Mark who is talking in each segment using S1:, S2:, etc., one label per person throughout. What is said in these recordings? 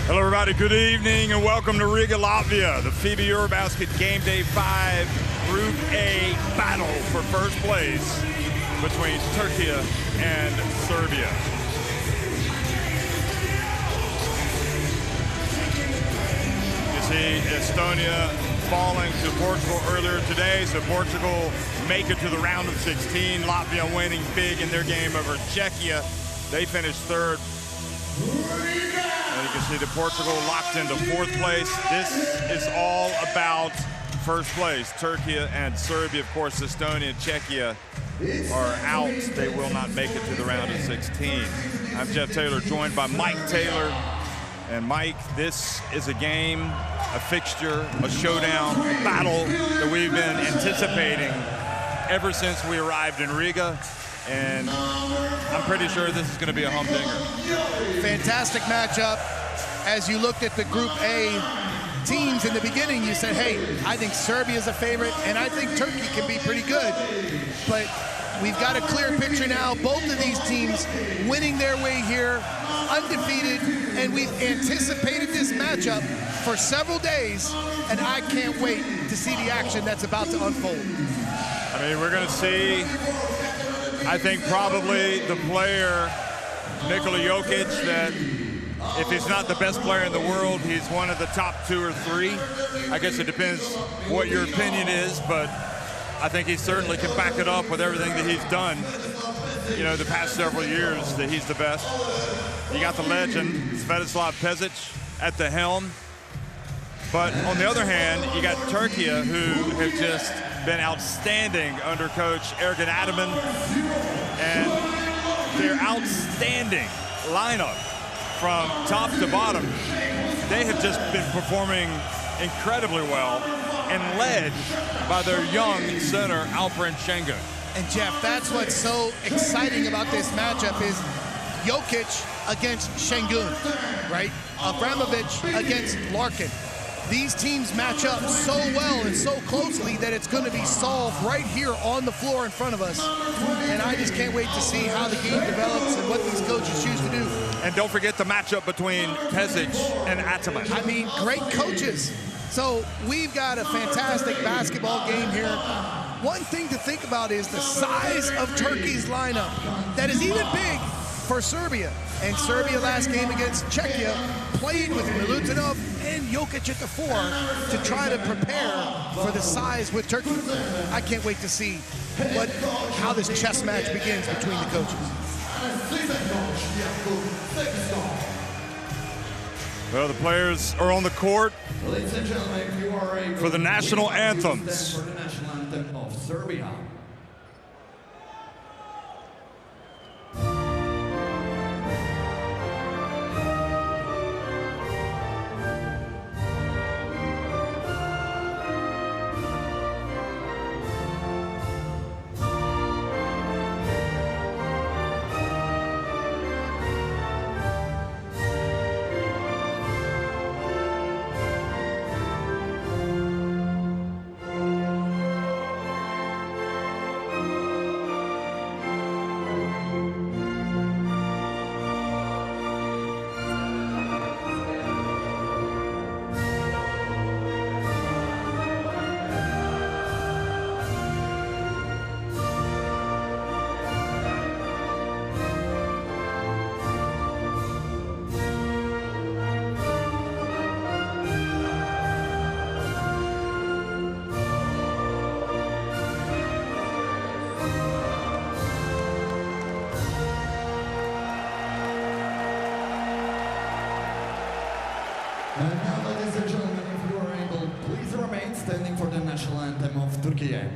S1: Hello everybody, good evening and welcome to Riga, Latvia. The FIBA EuroBasket Game Day 5 Group A battle for first place between Türkiye and Serbia. You see Estonia falling to Portugal earlier today, so Portugal make it to the round of 16. Latvia winning big in their game over Czechia. They finished third. And you can see that Portugal locked into fourth place. This is all about first place. Türkiye and Serbia, of course, Estonia and Czechia are out. They will not make it to the round of 16. I'm Jeff Taylor, joined by Mike Taylor. And Mike, this is a game, a fixture, a showdown, a battle that we've been anticipating ever since we arrived in Riga. And I'm pretty sure this is going to be a humdinger.
S2: Fantastic matchup. As you looked at the Group A teams in the beginning, you said, hey, I think Serbia's a favorite, and I think Turkey can be pretty good. But we've got a clear picture now. Both of these teams winning their way here, undefeated, and we've anticipated this matchup for several days, and I can't wait to see the action that's about to unfold.
S1: I mean, we're going to see, I think probably the player, Nikola Jokic, that if he's not the best player in the world, he's one of the top 2 or 3. I guess it depends what your opinion is, but I think he certainly can back it up with everything that he's done, you know, the past several years, that he's the best. You got the legend, Svetislav Pešić, at the helm. But on the other hand, you got Türkiye, who have just been outstanding under coach Ergin Ataman, and their outstanding lineup from top to bottom. They have just been performing incredibly well and led by their young center, Alperen Şengün.
S2: And Jeff, that's what's so exciting about this matchup is Jokic against Şengün, right? Abramovich against Larkin. These teams match up so well and so closely that it's going to be solved right here on the floor in front of us. And I just can't wait to see how the game develops and what these coaches choose to do.
S1: And don't forget the matchup between Pešić and Ataman.
S2: I mean, great coaches. So we've got a fantastic basketball game here. One thing to think about is the size of Turkey's lineup. That is even big for Serbia. And Serbia last game against Czechia played with Milutinov and Jokic at the 4 to try to prepare for the size with Turkey. I can't wait to see how this chess match begins between the coaches.
S1: Well, the players are on the court
S3: Ladies and gentlemen, if you are able,
S1: for the national anthems.
S3: For the national anthem of Serbia. And now, ladies and gentlemen, if you are able, please remain standing for the national anthem of Türkiye.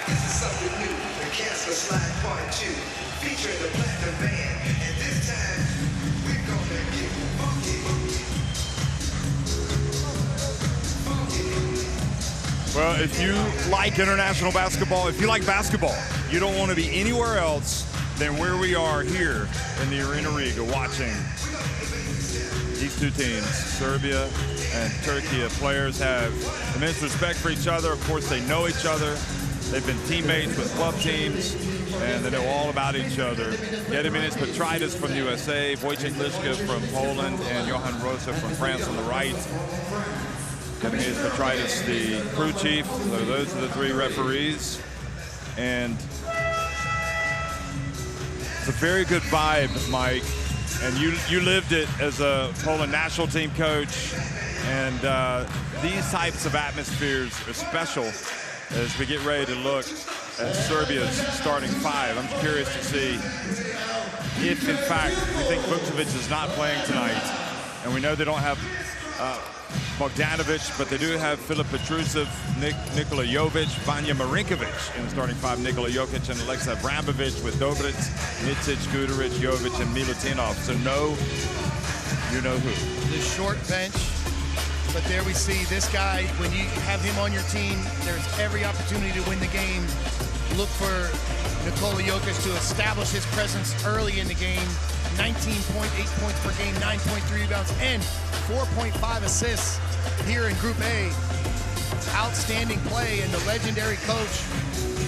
S4: This is something new. The Cancer Slide Part 2, featuring the Platinum Band. And this time, we're gonna get funky.
S1: Well, if you like international basketball, if you like basketball, you don't want to be anywhere else than where we are here in the Arena Riga watching these two teams, Serbia and Turkey. Players have immense respect for each other. Of course, they know each other. They've been teammates with club teams, and they know all about each other. Gediminas Petraitis from the USA, Wojciech Liszka from Poland, and Johan Rosa from France on the right. Gediminas Petraitis, the crew chief. So those are the three referees. And it's a very good vibe, Mike. And you lived it as a Poland national team coach. And these types of atmospheres are special as we get ready to look at Serbia's starting five. I'm curious to see if, in fact, we think Vukcevic is not playing tonight. And we know they don't have Bogdanovic, but they do have Filip Petrusev, Nikola Jovic, Vanja Marinkovic in the starting five, Nikola Jokic and Aleksa Abramovic with Dobric, Micic, Guduric, Jovic, and Milutinov. So you know who.
S2: The short bench, but there we see this guy. When you have him on your team, there's every opportunity to win the game. Look for Nikola Jokic to establish his presence early in the game. 19.8 points per game, 9.3 rebounds, and 4.5 assists here in Group A. Outstanding play, and the legendary coach,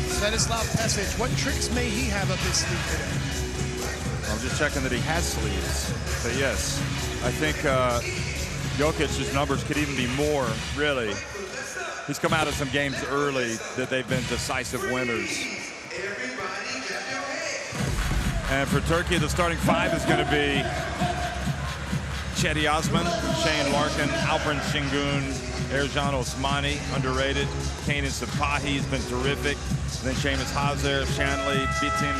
S2: Svetislav Pesic. What tricks may he have up his sleeve today?
S1: I'm just checking that he has sleeves. But yes, I think Jokic's numbers could even be more, really. He's come out of some games early that they've been decisive winners. And for Turkey, the starting five is going to be Cedi Osman, Shane Larkin, Alperen Şengün, Ercan Osmani, underrated. Kanan Sapahi's been terrific. And then Seamus Hazer, Shanley, Bitim,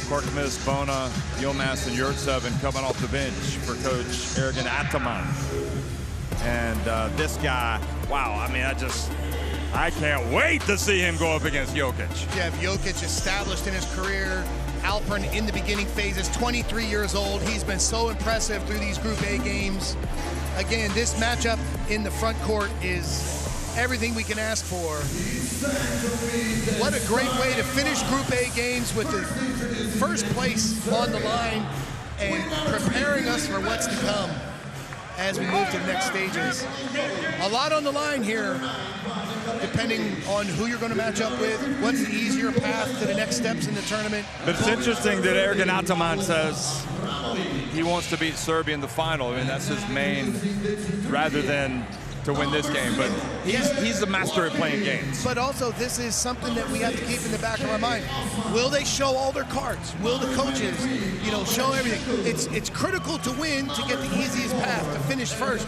S1: Korkmaz, Bona, Yilmaz, and Yurtsev, and coming off the bench for coach Ergin Ataman. And this guy, wow, I mean, I can't wait to see him go up against Jokic.
S2: You have Jokic established in his career. Alperen in the beginning phases, 23 years old. He's been so impressive through these Group A games. Again, this matchup in the front court is everything we can ask for. What a great way to finish Group A games with the first place on the line and preparing us for what's to come as we move to the next stages. A lot on the line here, depending on who you're going to match up with, what's the easier path to the next steps in the tournament.
S1: But it's interesting that Ergin Ataman says he wants to beat Serbia in the final. I mean, that's his main, rather than to win this game. But he's the master at playing games.
S2: But also, this is something that we have to keep in the back of our mind. Will they show all their cards? Will the coaches, show everything? It's critical to win to get the easiest path to finish first,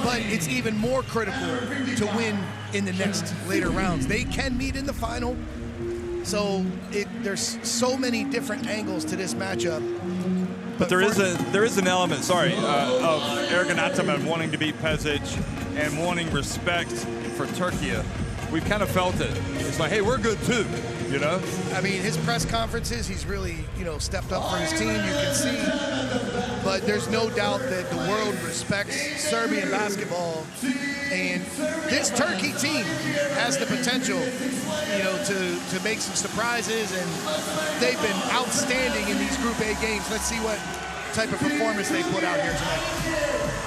S2: but it's even more critical to win in the next later rounds. They can meet in the final, so there's so many different angles to this matchup.
S1: But there is an element, of Ergin Ataman wanting to beat Pesic and wanting respect for Turkey. We've kind of felt it. It's like, hey, we're good too,
S2: I mean, his press conferences, he's really, stepped up for his team, you can see. But there's no doubt that the world respects Serbian basketball. And this Turkey team has the potential, to make some surprises. And they've been outstanding in these Group A games. Let's see what type of performance they put out here tonight.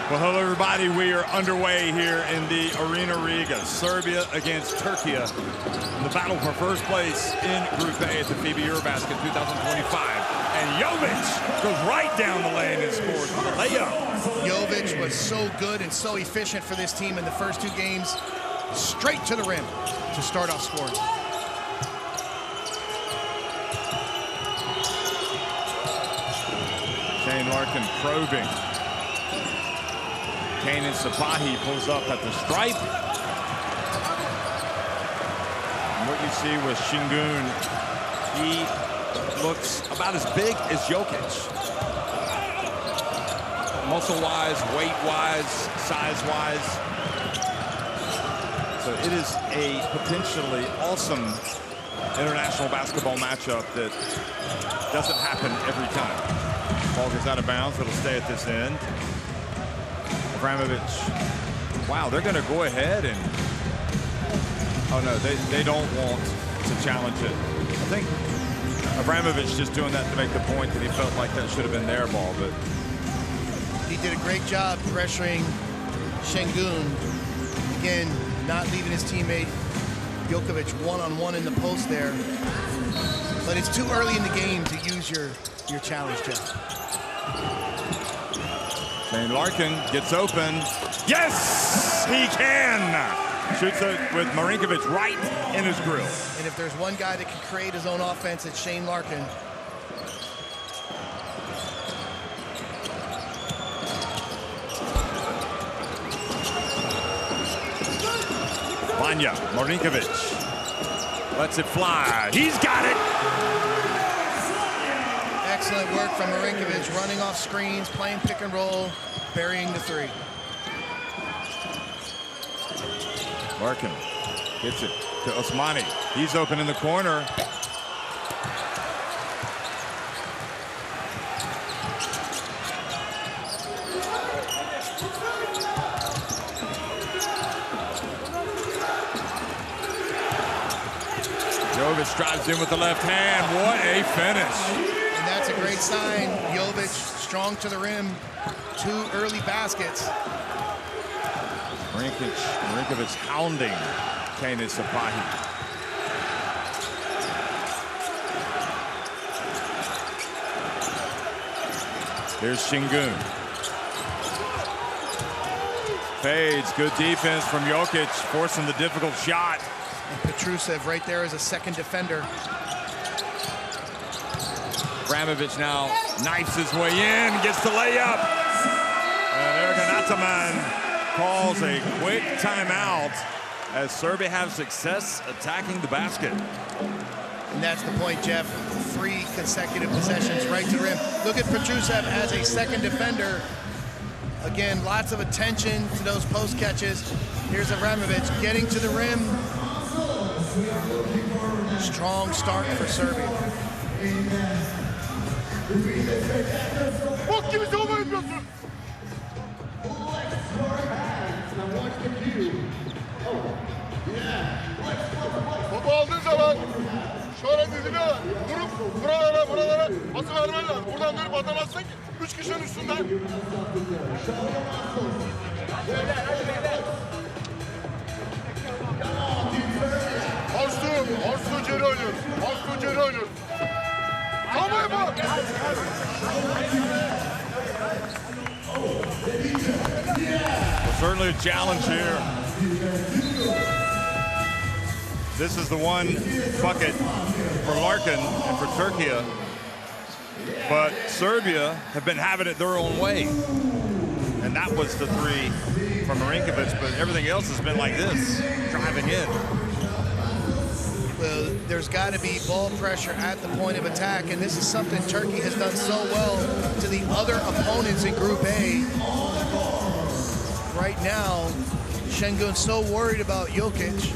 S1: Well, hello, everybody. We are underway here in the Arena Riga. Serbia against Turkey in the battle for first place in Group A at the FIBA EuroBasket 2025. And Jovic goes right down the lane and scores the layup.
S2: Jovic was so good and so efficient for this team in the first two games. Straight to the rim to start off scoring.
S1: Shane Larkin probing. Kanan Sapahi pulls up at the stripe. And what you see with Şengün, he looks about as big as Jokic. Muscle-wise, weight-wise, size-wise. So it is a potentially awesome international basketball matchup that doesn't happen every time. Ball gets out of bounds. It'll stay at this end. Abramovich. Wow, they're going to go ahead and... Oh, no, they don't want to challenge it. I think Abramovich just doing that to make the point that he felt like that should have been their ball, but...
S2: He did a great job pressuring Şengün. Again, not leaving his teammate Jokovic one-on-one in the post there. But it's too early in the game to use your challenge, Jeff.
S1: Shane Larkin gets open. Yes, he can! Shoots it with Marinkovic right in his grill.
S2: And if there's one guy that can create his own offense, it's Shane Larkin.
S1: Vanya, Marinkovic lets it fly. He's got it!
S2: Excellent work from Marinkovic, running off screens, playing pick and roll, burying the three.
S1: Larkin gets it to Osmani. He's open in the corner. Jovic drives in with the left hand. What a finish.
S2: And that's a great sign. Jovic strong to the rim. 2 early baskets.
S1: Marinkovic hounding Kanan Sapahi. Here's Şengün. Fades, good defense from Jokic, forcing the difficult shot.
S2: And Petrusev right there as a second defender.
S1: Abramovich now knifes his way in, gets the layup. And Erkan Ataman calls a quick timeout as Serbia have success attacking the basket.
S2: And that's the point, Jeff. 3 consecutive possessions right to the rim. Look at Petrusev as a second defender. Again, lots of attention to those post catches. Here's Abramovich getting to the rim. Strong start for Serbia.
S5: Topu aldığın zaman şöyle dizini vurup buralara pası vermen lazım. Buradan dönüp atamazsın ki 3 kişinin üstünden. Horstu geri oynuyoruz. Horstu geri oynuyoruz. Tamam mı?
S1: Well, certainly a challenge here. This is the one bucket for Larkin and for Turkey. But Serbia have been having it their own way. And that was the 3 from Marinkovic, but everything else has been like this, driving in.
S2: Well, there's got to be ball pressure at the point of attack, and this is something Turkey has done so well to the other opponents in Group A. Right now, Şengün's so worried about Jokic.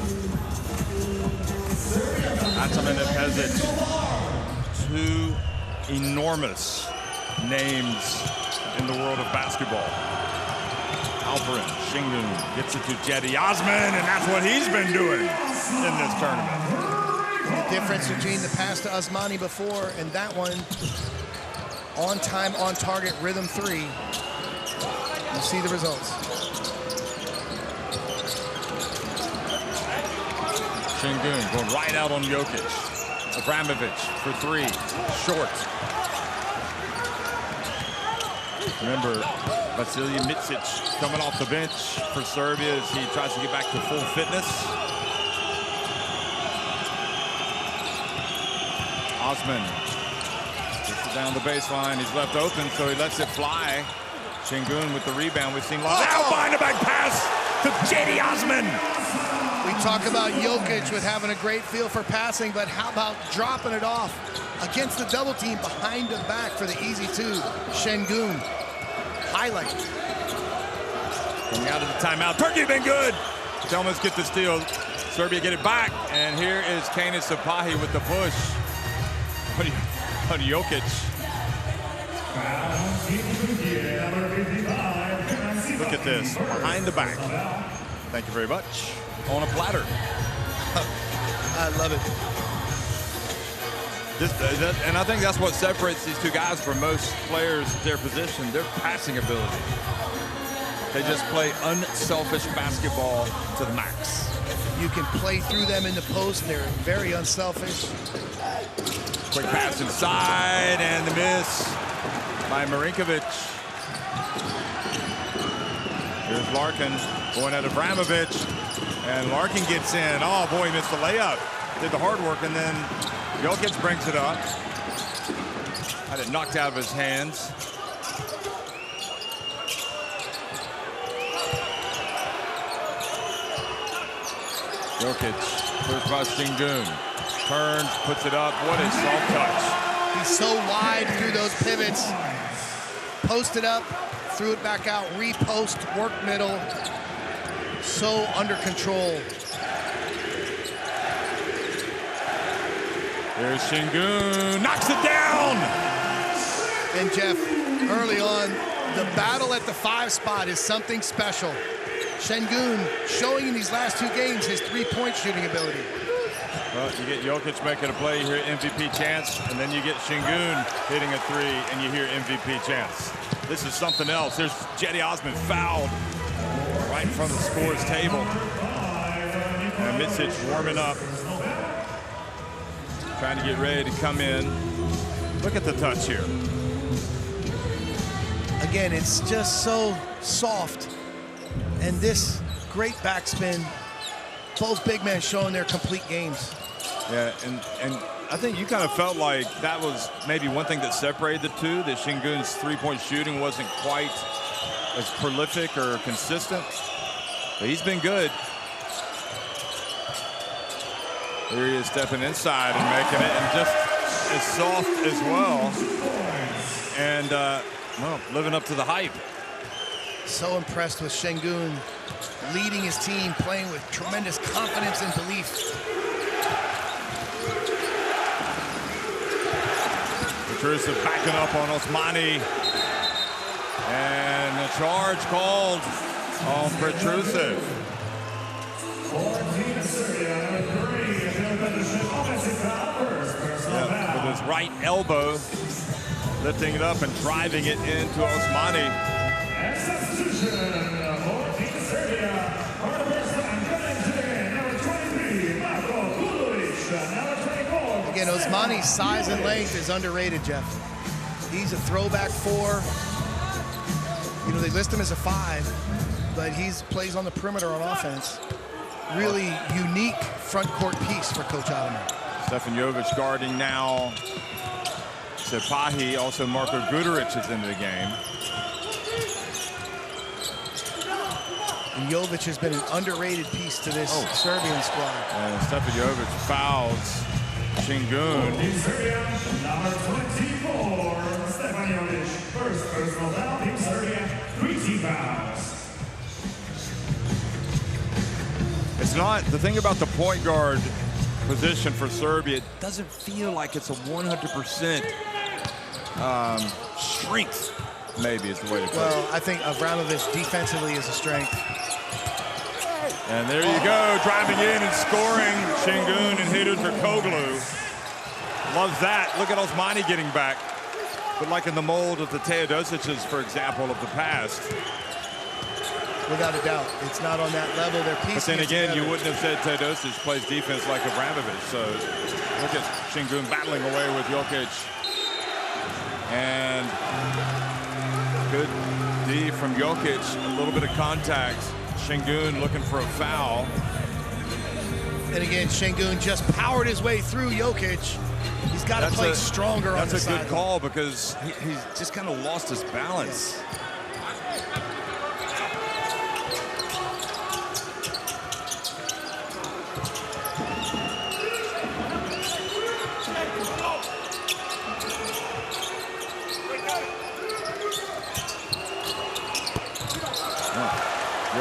S1: Ataman has it. 2 enormous names in the world of basketball. Alperin, Şengün gets it to Cedi Osman, and that's what he's been doing in this tournament.
S2: The difference between the pass to Osmani before and that one, on time, on target, rhythm 3. You see the results.
S1: Şengün going right out on Jokic. Abramovich for 3, short. Remember, Vasilije Micic coming off the bench for Serbia as he tries to get back to full fitness. Osman gets it down the baseline. He's left open, so he lets it fly. Şengün with the rebound. We've seen lots. Now behind the back pass to Cedi Osman.
S2: We talk about Jokic with having a great feel for passing, but how about dropping it off against the double team behind the back for the easy two? Şengün, highlight.
S1: Coming out of the timeout. Turkey been good. Selmas get the steal. Serbia get it back. And here is Kanis Sapahi with the push on Jokic. Look at this. Behind the back. Thank you very much. On a platter.
S2: I love it.
S1: And I think that's what separates these two guys from most players at their position, their passing ability. They just play unselfish basketball to the max.
S2: You can play through them in the post. They're very unselfish.
S1: Quick pass inside, and the miss by Marinkovic. Here's Larkin going at Abramovich, and Larkin gets in. Oh boy, he missed the layup. Did the hard work, and then Jokic brings it up. Had it knocked out of his hands. Jokic, first by Şengün. Turns, puts it up. What a soft touch.
S2: He's so wide through those pivots. Posted up, threw it back out, repost, work middle. So under control.
S1: There's Şengün, knocks it down!
S2: And Jeff, early on, the battle at the 5 spot is something special. Şengün showing in these last 2 games his three-point shooting ability.
S1: Well, you get Jokic making a play, you hear MVP chants, and then you get Şengün hitting a 3, and you hear MVP chants. This is something else. There's Cedi Osman fouled right in front of the scorer's table. And Micic warming up, trying to get ready to come in. Look at the touch here.
S2: Again, it's just so soft. And this great backspin, both big men showing their complete games.
S1: Yeah, and I think you kind of felt like that was maybe one thing that separated the two, that Şengün's three-point shooting wasn't quite as prolific or consistent. But he's been good. Here he is stepping inside and making it, and just as soft as well. And, well, living up to the hype.
S2: So impressed with Şengün leading his team, playing with tremendous confidence and belief.
S1: Petrusev backing up on Osmani. And the charge called on Petrusev. Yeah, with his right elbow, lifting it up and driving it into Osmani.
S2: Again, Osmani's size and length is underrated, Jeff. He's a throwback 4. You know, they list him as a 5, but he plays on the perimeter on offense. Really unique front court piece for Coach Ataman.
S1: Stefan Jovic guarding now. Sapahi, also Marko Guduric is into the game.
S2: And Jovic has been an underrated piece to this Serbian squad.
S1: And Stefan Jovic fouls Şengün.
S6: Number 24, Stefan Jovic, first personal foul, Team Serbia, 3 team fouls.
S1: It's not, the thing about the point guard position for Serbia, it doesn't feel like it's a 100% strength, maybe is the way to put it.
S2: Well, I think Abramovich defensively is a strength.
S1: And there you go, driving in and scoring. Şengün and Hidut Koglu. Loves that. Look at Osmani getting back. But like in the mold of the Teodosic's, for example, of the past.
S2: Without a doubt. It's not on that level. They're piecing.
S1: But then again,
S2: together.
S1: you wouldn't have said Teodosic plays defense like Abramovich. So look at Şengün battling away with Jokic. And good D from Jokic. A little bit of contact. Şengün looking for a foul.
S2: And again, Şengün just powered his way through Jokic. He's got to play stronger on the side.
S1: That's a good call because he's just kind of lost his balance.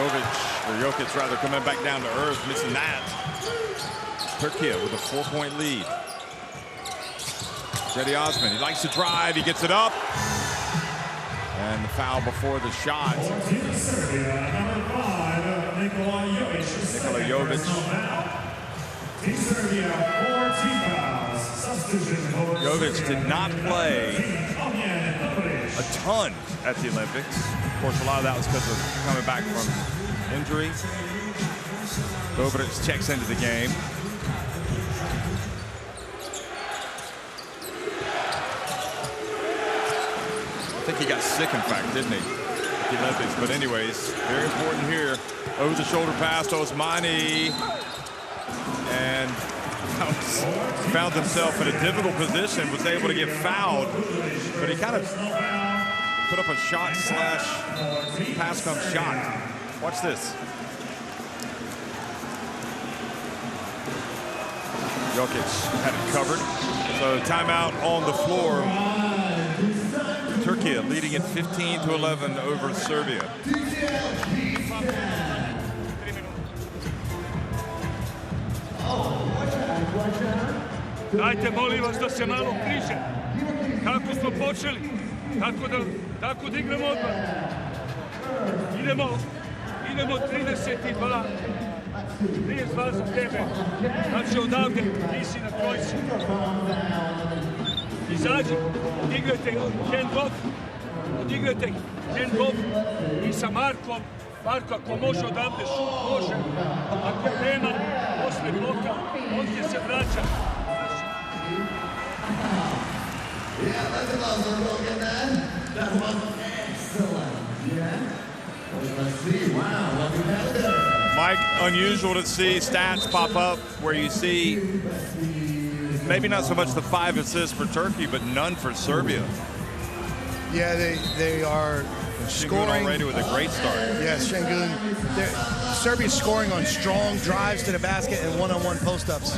S1: Jokic rather, coming back down to earth, missing that. Türkiye with a 4-point lead. Cedi Osman, he likes to drive, he gets it up. And the foul before the shot.
S6: Team Serbia, number 5, Nikola Jovic. Team Serbia, 4 team fouls. Substitution for
S1: Jovic did not play a ton at the Olympics. Of course, a lot of that was because of coming back from injury. Jovic checks into the game. I think he got sick, in fact, didn't he, at the Olympics? But anyways, very important here. Over the shoulder pass to Osmani. And found himself in a difficult position, was able to get fouled, but he kind of put up a shot slash pass come shot. Watch this. Jokic had it covered. So timeout on the floor. Türkiye leading at 15-11 over Serbia.
S7: Dajte, molim vas, da se malo križe. Kako smo počeli, tako da igramo odmah. Idemo 32. 32 za tebe. Znači odavde, nisi na trojci. Izađi, odigrajte hand-off i sa Markom. Marko, ako može odavde šut, može. Ako nema, posle bloka, on će se vraća.
S3: Yeah, that's a lot for Logan then. That was excellent. Yeah. Let's see. Wow, what we have there.
S1: Mike, unusual to see stats pop up where you see maybe not so much the 5 assists for Turkey, but none for Serbia.
S2: Yeah, they are scoring
S1: already with a great start.
S2: Yes, Şengün. Serbia's scoring on strong drives to the basket and one-on-one post-ups.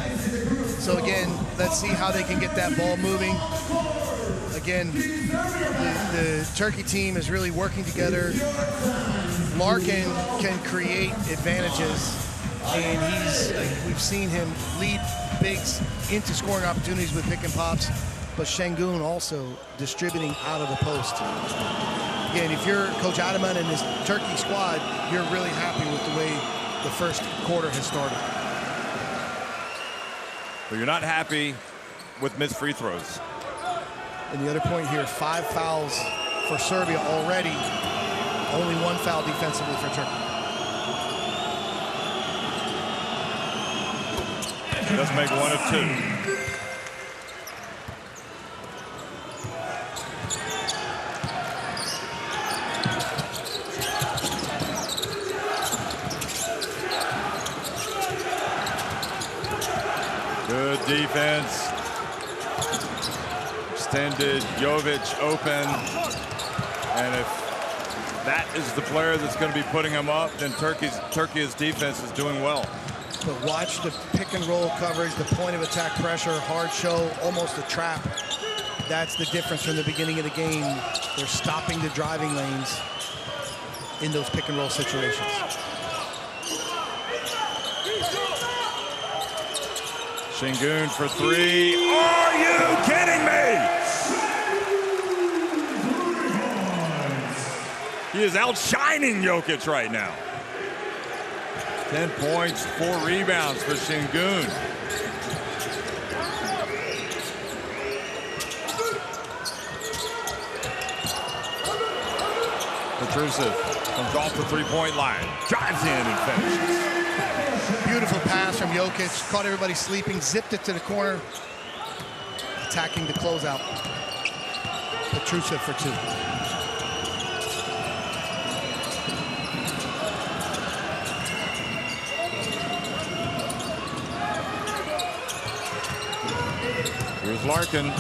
S2: So again, let's see how they can get that ball moving. Again, the Turkey team is really working together. Larkin can create advantages, and we've seen him lead bigs into scoring opportunities with pick and pops, but Şengün also distributing out of the post. Again, if you're Coach Ataman and his Turkey squad, you're really happy with the way the first quarter has started.
S1: But you're not happy with missed free throws.
S2: And the other point here, 5 fouls for Serbia already. Only 1 foul defensively for Turkey.
S1: Does make 1 of 2. Good defense. Extended, Jovic open. And if that is the player that's going to be putting him up, then Turkey's defense is doing well.
S2: But watch the pick and roll coverage, the point of attack pressure, hard show, almost a trap. That's the difference from the beginning of the game. They're stopping the driving lanes in those pick and roll situations.
S1: Şengün for 3. Are you kidding me? He is outshining Jokic right now. 10 points, 4 rebounds for Şengün. Petrusev comes off the 3-point line, drives in and finishes.
S2: Beautiful pass from Jokic, caught everybody sleeping, zipped it to the corner, attacking the closeout. Petrusev for 2.
S1: Here's Larkin.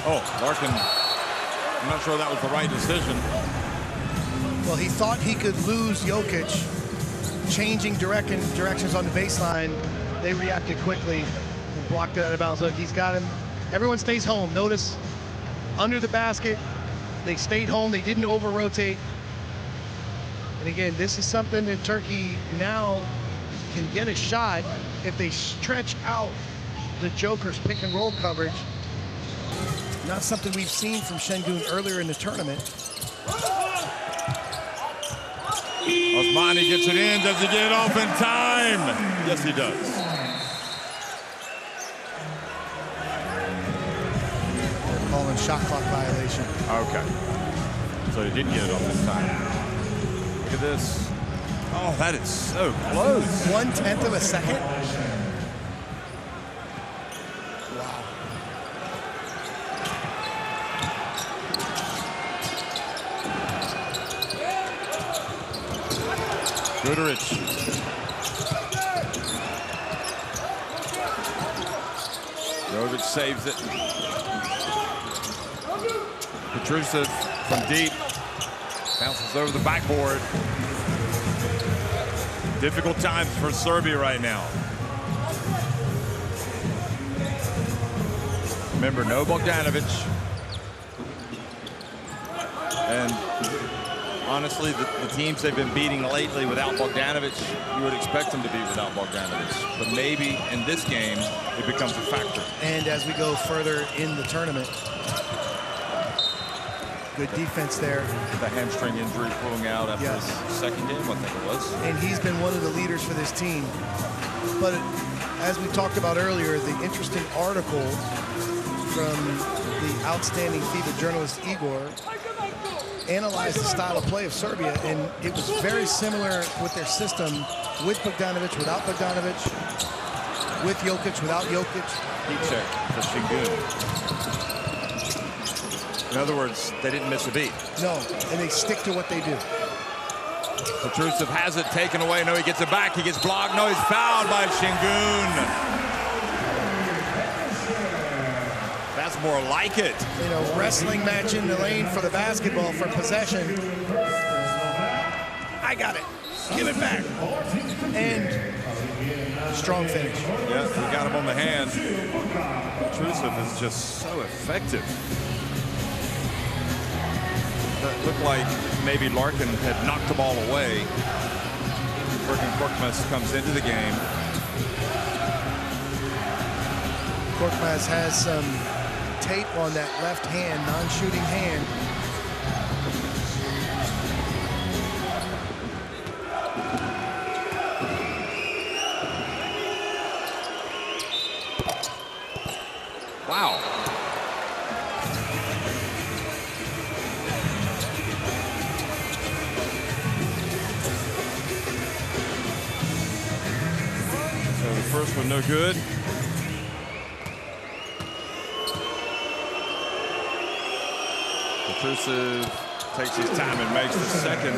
S1: Oh, Larkin. I'm not sure that was the right decision.
S2: Well, he thought he could lose Jokic, changing directions on the baseline. They reacted quickly and blocked it out of bounds. Look, he's got him. Everyone stays home. Notice, under the basket, they stayed home. They didn't over-rotate. And again, this is something that Turkey now can get a shot if they stretch out the Joker's pick and roll coverage. Not something we've seen from Şengün earlier in the tournament.
S1: Osmani gets it in. Does he get it off in time? Yes, he does.
S2: They're calling shot clock violation.
S1: Okay. So he did get it off in time. Look at this. Oh, that is so close.
S2: 1/10 of a second. Wow.
S1: Goodrich. Jovic saves it. Petrusev from deep. Bounces over the backboard. Difficult times for Serbia right now. Remember, no Bogdanovic. And honestly, the teams they've been beating lately without Bogdanovic, you would expect them to be without Bogdanovic. But maybe in this game, it becomes a factor.
S2: And as we go further in the tournament, good defense there.
S1: The hamstring injury pulling out after his second game, I think it was.
S2: And he's been one of the leaders for this team. But as we talked about earlier, the interesting article from the outstanding FIBA journalist Igor analyzed the style of play of Serbia, and it was very similar with their system, with Bogdanovic, without Bogdanovic, with Jokic, without Jokic.
S1: Heat check for Şengün. In other words, they didn't miss a beat.
S2: No, and they stick to what they do.
S1: Petrusev has it taken away. No, he gets it back. He gets blocked. No, he's fouled by Şengün. That's more like it.
S2: You know, wrestling match in the lane for the basketball for possession. I got it. Give it back. And strong finish.
S1: Yeah, he got him on the hand. Petrusev is just so effective. That looked like maybe Larkin had knocked the ball away. Korkmaz comes into the game.
S2: Korkmaz has some tape on that left hand, non-shooting hand.
S1: Wow. So the first one no good. Petrusev takes his time and makes the second.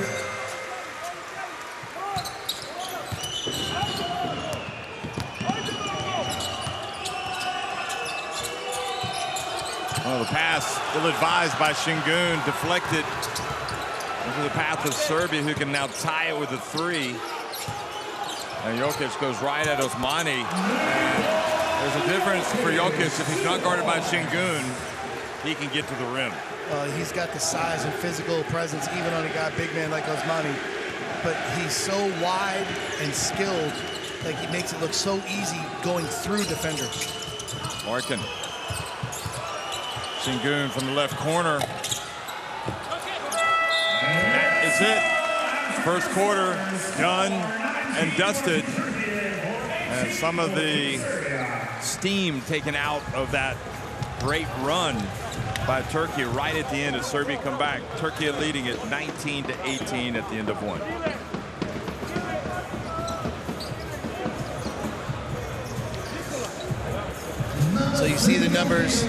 S1: Well, the pass, ill-advised by Şengün, deflected into the path of Serbia, who can now tie it with a three. And Jokic goes right at Osmani. There's a difference for Jokic. If he's not guarded by Şengün, he can get to the rim.
S2: He's got the size and physical presence even on a guy, big man like Osmani. But he's so wide and skilled, like he makes it look so easy going through defenders.
S1: Larkin. Şengün from the left corner. And that is it. First quarter done and dusted. And some of the steam taken out of that great run by Turkey right at the end as Serbia come back. Turkey leading it 19-18 at the end of one.
S2: So you see the numbers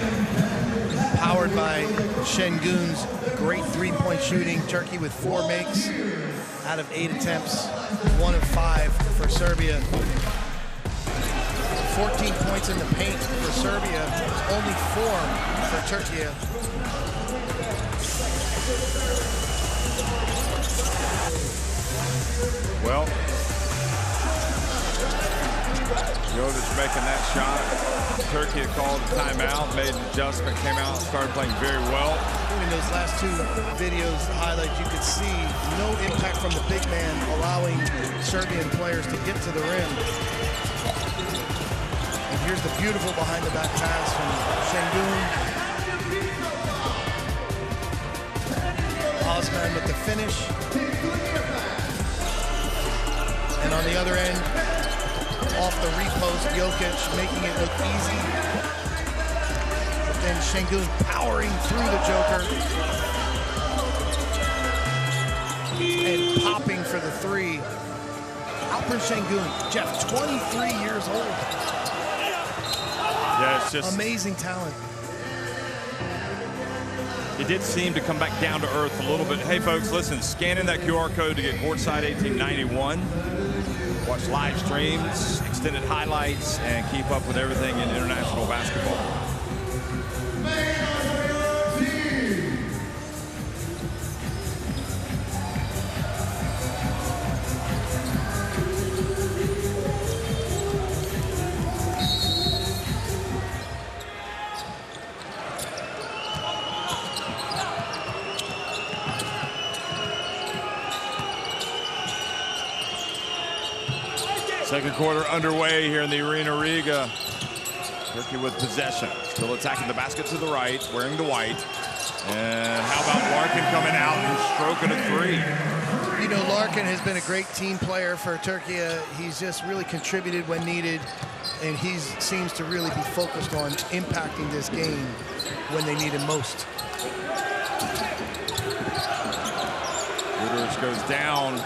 S2: powered by Şengün's great three-point shooting. Turkey with 4 makes out of 8 attempts, 1 of 5 for Serbia. 14 points in the paint for Serbia, only 4 for Turkey.
S1: Well, Jovic making that shot. Turkey called a timeout, made an adjustment, came out, started playing very well.
S2: In those last last two videos, highlights, you could see no impact from the big man, allowing Serbian players to get to the rim. And here's the beautiful behind-the-back pass from Şengün. Osman with the finish. And on the other end, off the repost, Jokic making it look easy. But then Şengün powering through the Joker and popping for the three. Alperen Şengün, Jeff, 23 years old.
S1: Yeah, it's just
S2: amazing talent.
S1: He did seem to come back down to earth a little bit. Hey, folks, listen, scan in that QR code to get Courtside 1891. Watch live streams, extended highlights, and keep up with everything in international basketball. Second quarter underway here in the Arena Riga. Turkey with possession. Still attacking the basket to the right, wearing the white. And how about Larkin coming out and stroking a three?
S2: You know, Larkin has been a great team player for Turkey. He's just really contributed when needed, and he seems to really be focused on impacting this game when they need him most.
S1: Guduric goes down.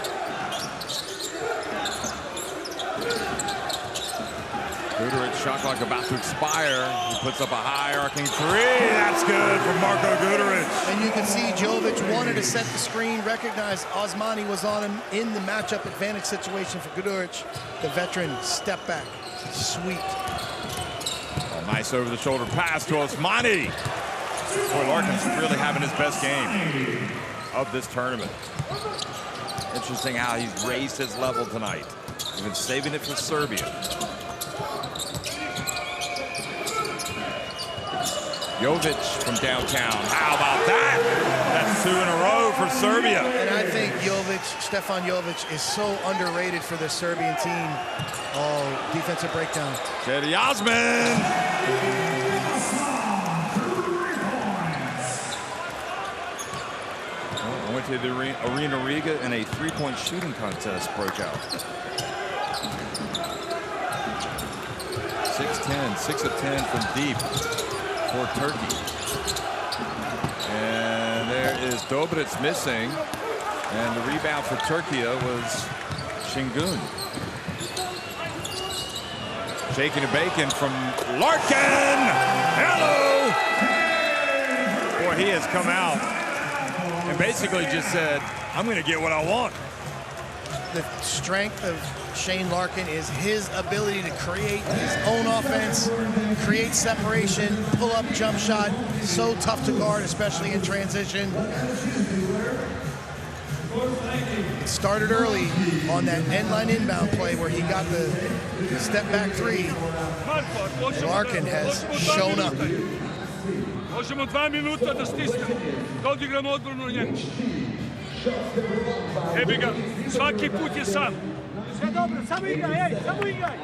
S1: Guduric shot clock about to expire. He puts up a high arcing three. That's good from Marko Guduric.
S2: And you can see Jovic wanted to set the screen, recognized Osmani was on him in the matchup advantage situation for Guduric. The veteran step back. Sweet.
S1: A nice over-the-shoulder pass to Osmani. Boy, Larkin's really having his best game of this tournament. Interesting how he's raised his level tonight. He's been saving it for Serbia. Jovic from downtown. How about that? That's 2 in a row for Serbia.
S2: And I think Stefan Jovic is so underrated for the Serbian team. Oh, defensive breakdown.
S1: Cedi Osman. I went to the Arena Riga and a three-point shooting contest broke out. 6-10, 6 of 10 from deep for Turkey. And there is Dobric missing. And the rebound for Turkey was Şengün. Shaking and baking from Larkin. Hello. Boy, he has come out and basically just said, I'm going to get what I want.
S2: The strength of Shane Larkin is his ability to create his own offense, create separation, pull up jump shot. So tough to guard, especially in transition. It started early on that end line inbound play where he got the step back three. Larkin has shown up.
S7: Možemo 2 minuta da stisnemo, da odigramo odbranu na njemu. Ebi ga, svaki put je sam. Sve dobro, samo igraj, ej, samo igraj.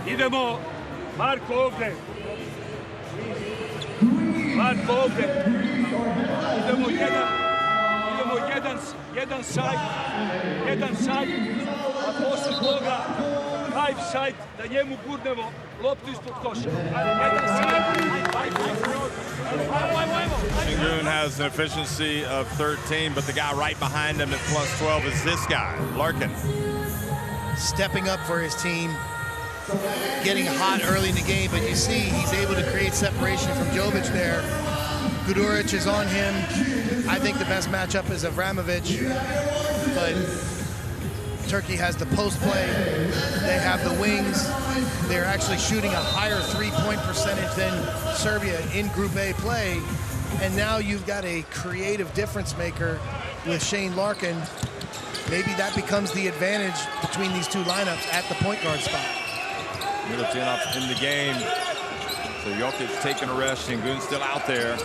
S7: Idemo, Marko ovde. Marko ovde. Idemo jedan side, a posle toga five side, da njemu gurnemo loptu ispod koša.
S1: Şengün has an efficiency of 13, but the guy right behind him at plus 12 is this guy, Larkin.
S2: Stepping up for his team, getting hot early in the game, but you see he's able to create separation from Jovic there. Guduric is on him. I think the best matchup is Avramovic, but Turkey has the post play. They have the wings. They're actually shooting a higher three-point percentage than Serbia in Group A play. And now you've got a creative difference maker with Shane Larkin. Maybe that becomes the advantage between these two lineups at the point guard spot.
S1: Milutinov in the game. So Jokic taking a rest. Şengün still out there.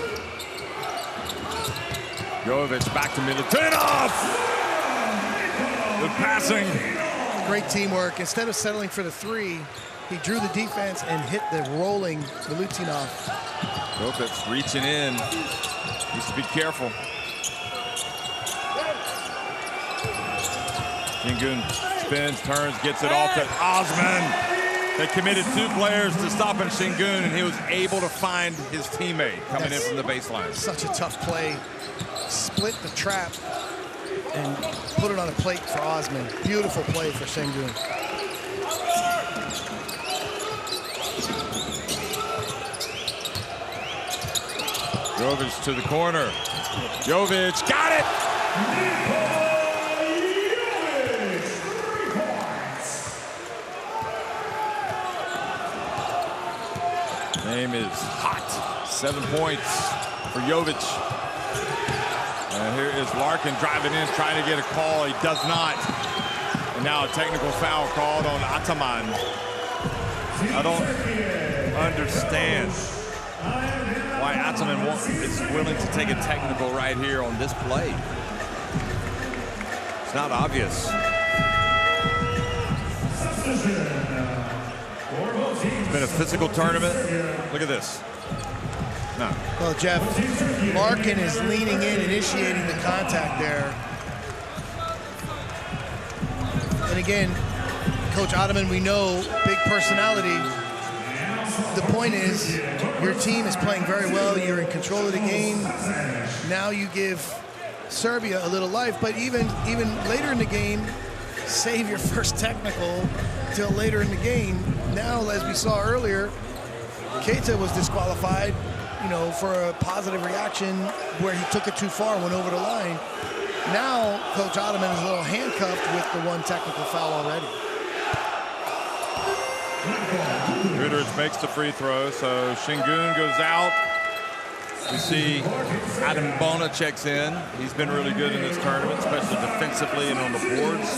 S1: Jovic back to Milutinov. Good passing.
S2: Great teamwork. Instead of settling for the three, he drew the defense and hit the rolling Milutinov.
S1: Jovic reaching in. Needs to be careful. Şengün spins, turns, gets it off to Osman. They committed 2 players to stopping Şengün, and he was able to find his teammate coming in from the baseline.
S2: Such a tough play. Split the trap and put it on a plate for Osman. Beautiful play for Şengün.
S1: Jovic to the corner. Jovic got it! Game is hot. 7 points for Jovic. And here is Larkin driving in, trying to get a call. He does not. And now a technical foul called on Ataman. I don't understand why Ataman is willing to take a technical right here on this play. It's not obvious. It's been a physical tournament. Look at this. No.
S2: Well, Jeff, Larkin is leaning in, initiating the contact there. And again, Coach Ottoman, we know, big personality. The point is, your team is playing very well. You're in control of the game. Now you give Serbia a little life, but even later in the game, save your first technical till later in the game. Now, as we saw earlier, Keita was disqualified, you know, for a positive reaction where he took it too far, went over the line. Now, Coach Ottoman is a little handcuffed with the 1 technical foul already.
S1: Goodrich makes the free throw, so Şengün goes out. We see Adam Bona checks in. He's been really good in this tournament, especially defensively and on the boards.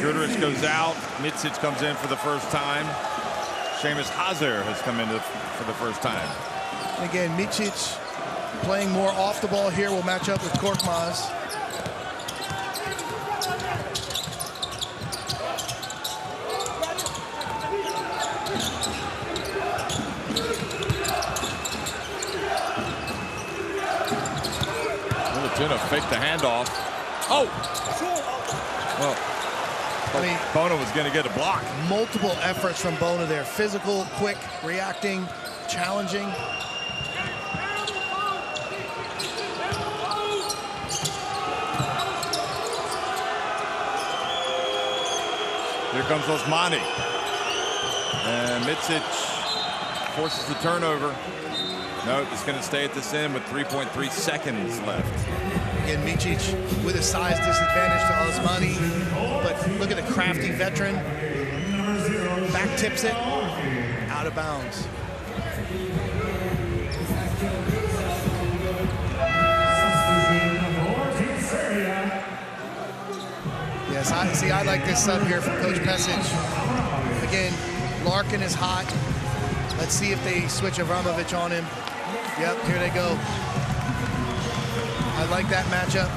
S1: Goodrich goes out. Micic comes in for the first time. Seamus Hazer has come in for the first time.
S2: And again, Micic playing more off the ball here will match up with Korkmaz.
S1: Milutinov faked the handoff. Oh! Well, I mean, Bona was going to get a block.
S2: Multiple efforts from Bona there. Physical, quick, reacting, challenging.
S1: Here comes Osmani. And Micic forces the turnover. No, it's going to stay at this end with 3.3 seconds left.
S2: Again, Micic with a size disadvantage to Osmani. But look at the crafty veteran. Back tips it. Out of bounds. Yes, I like this sub here from Coach Pesic. Again, Larkin is hot. Let's see if they switch Avramovic on him. Yep, here they go. I like that matchup.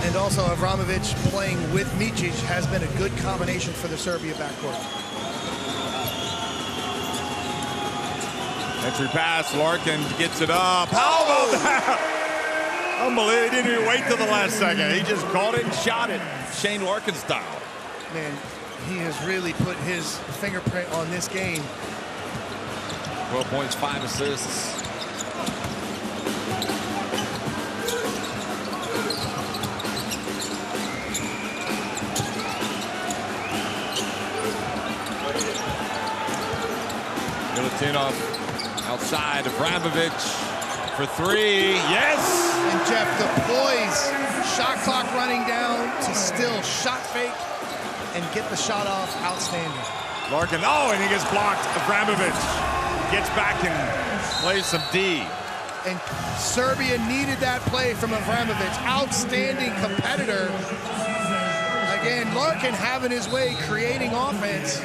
S2: And also Avramovic playing with Micic has been a good combination for the Serbia backcourt.
S1: Entry pass, Larkin gets it up. How about that? Unbelievable, he didn't even wait till the last second. He just caught it and shot it, Shane Larkin style.
S2: Man, he has really put his fingerprint on this game.
S1: 12 points, 5 assists. Milutinov outside, Avramovic for 3, yes!
S2: And Jeff, the poise, shot clock running down to still shot fake and get the shot off, outstanding.
S1: Larkin, oh, and he gets blocked. Avramovic gets back and plays some D.
S2: And Serbia needed that play from Avramovic. Outstanding competitor. Like Again, Larkin having his way, creating offense.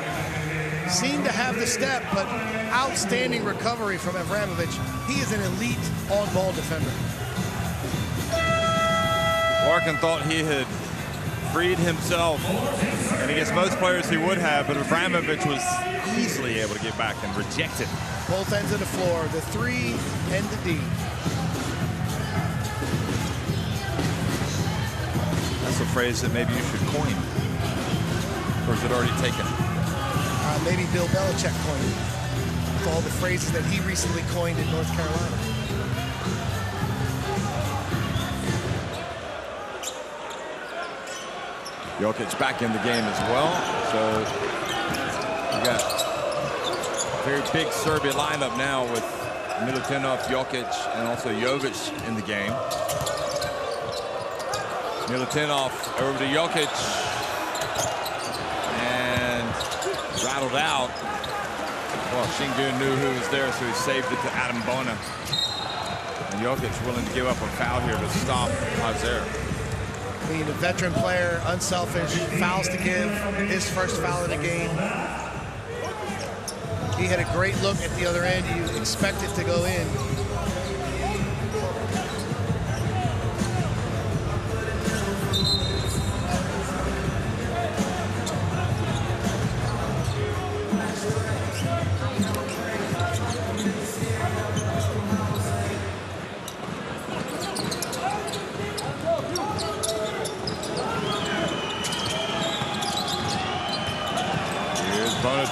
S2: Seemed to have the step, but outstanding recovery from Avramovic. He is an elite on-ball defender.
S1: Larkin thought he had freed himself, and against most players he would have, but Avramovic was easily able to get back and reject it.
S2: Both ends of the floor, the 3 and the D.
S1: That's a phrase that maybe you should coin. Or is it already taken?
S2: Maybe Bill Belichick coined it, with all the phrases that he recently coined in North Carolina.
S1: Jokic back in the game as well. So you got a very big Serbia lineup now with Milutinov, Jokic, and also Jovic in the game. Milutinov over to Jokic. And rattled out. Well, Şengün knew who was there, so he saved it to Adam Bona. And Jokic willing to give up a foul here to stop Hazer.
S2: Being a veteran player, unselfish, fouls to give, his first foul of the game. He had a great look at the other end. You expect it to go in.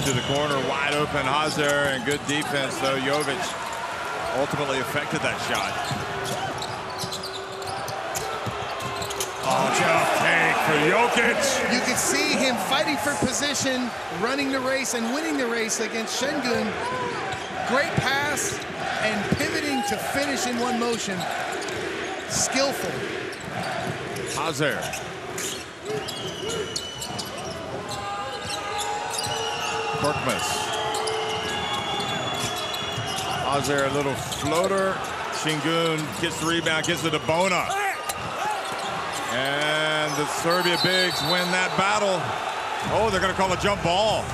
S1: To the corner, wide open Hazer, and good defense, though. Jovic ultimately affected that shot. Oh, tough take for Jokic.
S2: You could see him fighting for position, running the race, and winning the race against Şengün. Great pass and pivoting to finish in one motion. Skillful.
S1: Hazer. Korkmaz. Hazer, a little floater. Şengün gets the rebound, gets it to Bona. And the Serbia bigs win that battle. Oh, they're going to call a jump ball.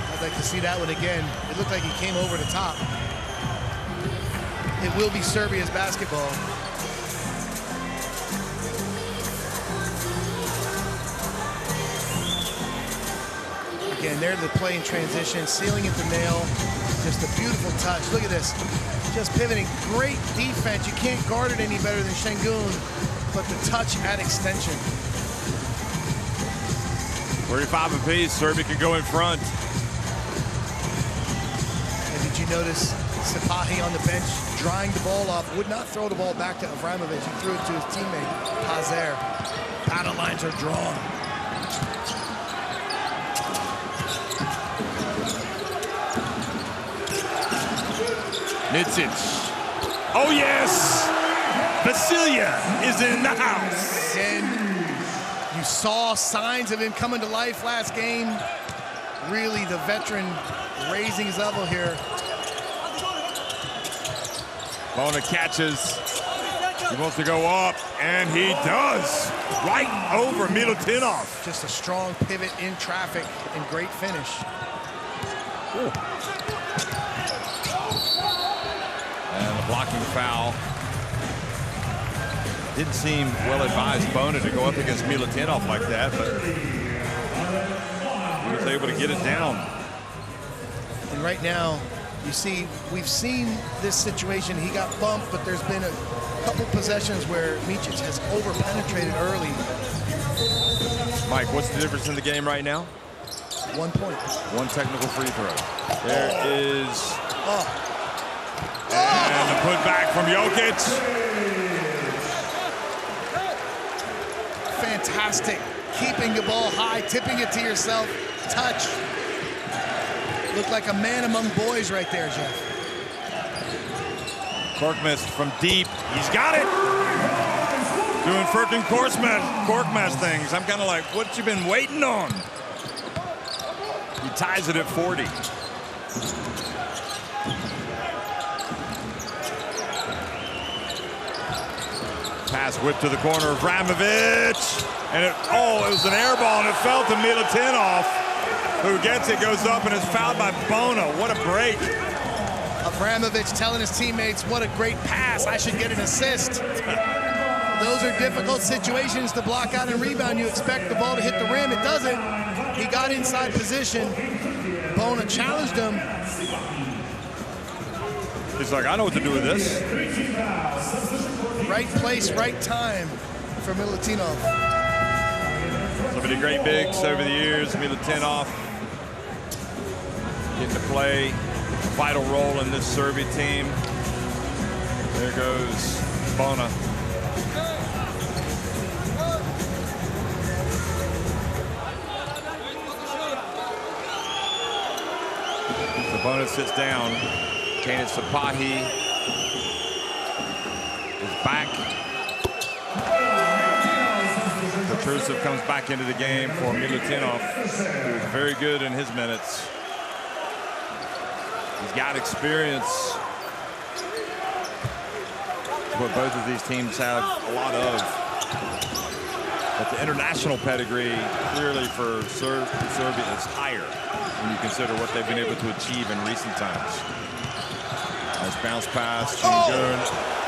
S2: I'd like to see that one again. It looked like he came over the top. It will be Serbia's basketball. Again, they're the play in transition, sealing it to nail. Just a beautiful touch. Look at this. Just pivoting. Great defense. You can't guard it any better than Şengün, but the touch at extension.
S1: 45 apiece. Serbia can go in front.
S2: And did you notice Sipahi on the bench drying the ball off? Would not throw the ball back to Avramovic. He threw it to his teammate, Hazer. Battle lines are drawn.
S1: Nitsic. Oh, yes! Vasilia is in the house.
S2: Again, you saw signs of him coming to life last game. Really, the veteran raising his level here.
S1: Bona catches. He wants to go up, and he does. Right over Milutinov.
S2: Just a strong pivot in traffic and great finish.
S1: Ooh. And a blocking foul. Didn't seem well advised, Bona, to go up against Milutinov like that, but he was able to get it down.
S2: And right now, you see, we've seen this situation. He got bumped, but there's been a couple possessions where Micic has over-penetrated early.
S1: Mike, what's the difference in the game right now?
S2: 1 point.
S1: One technical free throw. There is...
S2: Oh.
S1: And the putback from Jokic.
S2: Fantastic. Keeping the ball high, tipping it to yourself. Touch. Looked like a man among boys right there, Jeff.
S1: Korkmaz from deep. He's got it. Doing freaking Korkmaz things. I'm kind of like, what you been waiting on? He ties it at 40. Pass whipped to the corner of Vramovic. And it was an air ball, and it fell to Milutinov, who gets it, goes up, and is fouled by Bona. What a break.
S2: Abramovich telling his teammates, what a great pass. I should get an assist. Those are difficult situations to block out and rebound. You expect the ball to hit the rim. It doesn't. He got inside position. Bona challenged him.
S1: He's like, I know what to do with this.
S2: Right place, right time for Milutinov.
S1: So many great bigs over the years. Milutinov getting to play a vital role in this Serbia team. There goes Bona. So Bona sits down. Kanan Sapahi is back. Petrusev comes back into the game for Milutinov, who is very good in his minutes. He's got experience. What both of these teams have a lot of. But the international pedigree, clearly for Serbia, is higher when you consider what they've been able to achieve in recent times. Nice bounce pass. Şengün.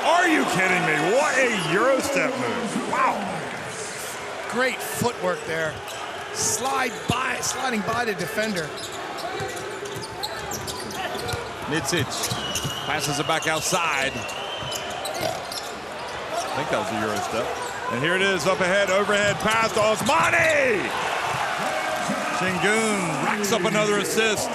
S1: Are you kidding me? What a Euro step move. Wow.
S2: Great footwork there. Sliding by the defender.
S1: Micic passes it back outside. I think that was a Euro step. And here it is up ahead, overhead pass to Osmani. Şengün racks up another assist.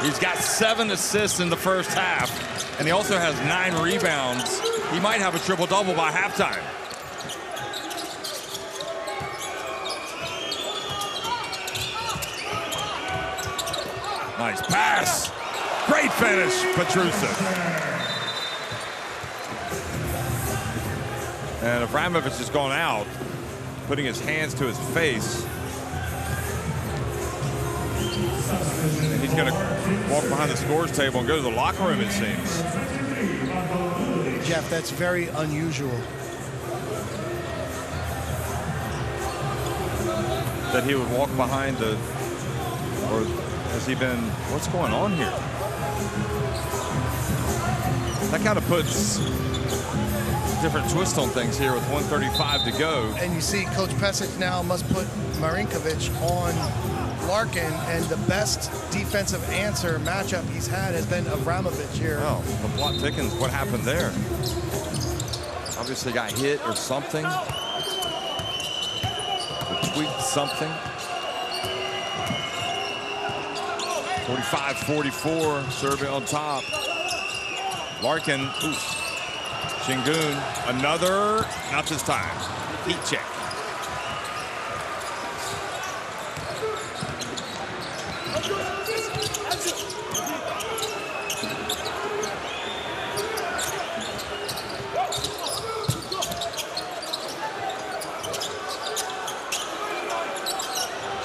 S1: He's got 7 assists in the first half, and he also has 9 rebounds. He might have a triple-double by halftime. Nice pass. Great finish, Petrusev. And Abramovich has gone out, putting his hands to his face. And he's going to walk behind the scores table and go to the locker room, it seems.
S2: Jeff, that's very unusual.
S1: That he would walk behind the, or has he been, what's going on here? That kind of puts a different twist on things here with 1:35 to go.
S2: And you see Coach Pesic now must put Marinkovic on Larkin, and the best defensive answer matchup he's had has been Abramovich here.
S1: Oh, the plot thickens. What happened there? Obviously got hit or something. Tweaked something. 45-44, Serbia on top. Larkin, Şengün, another, not this time. Heat check.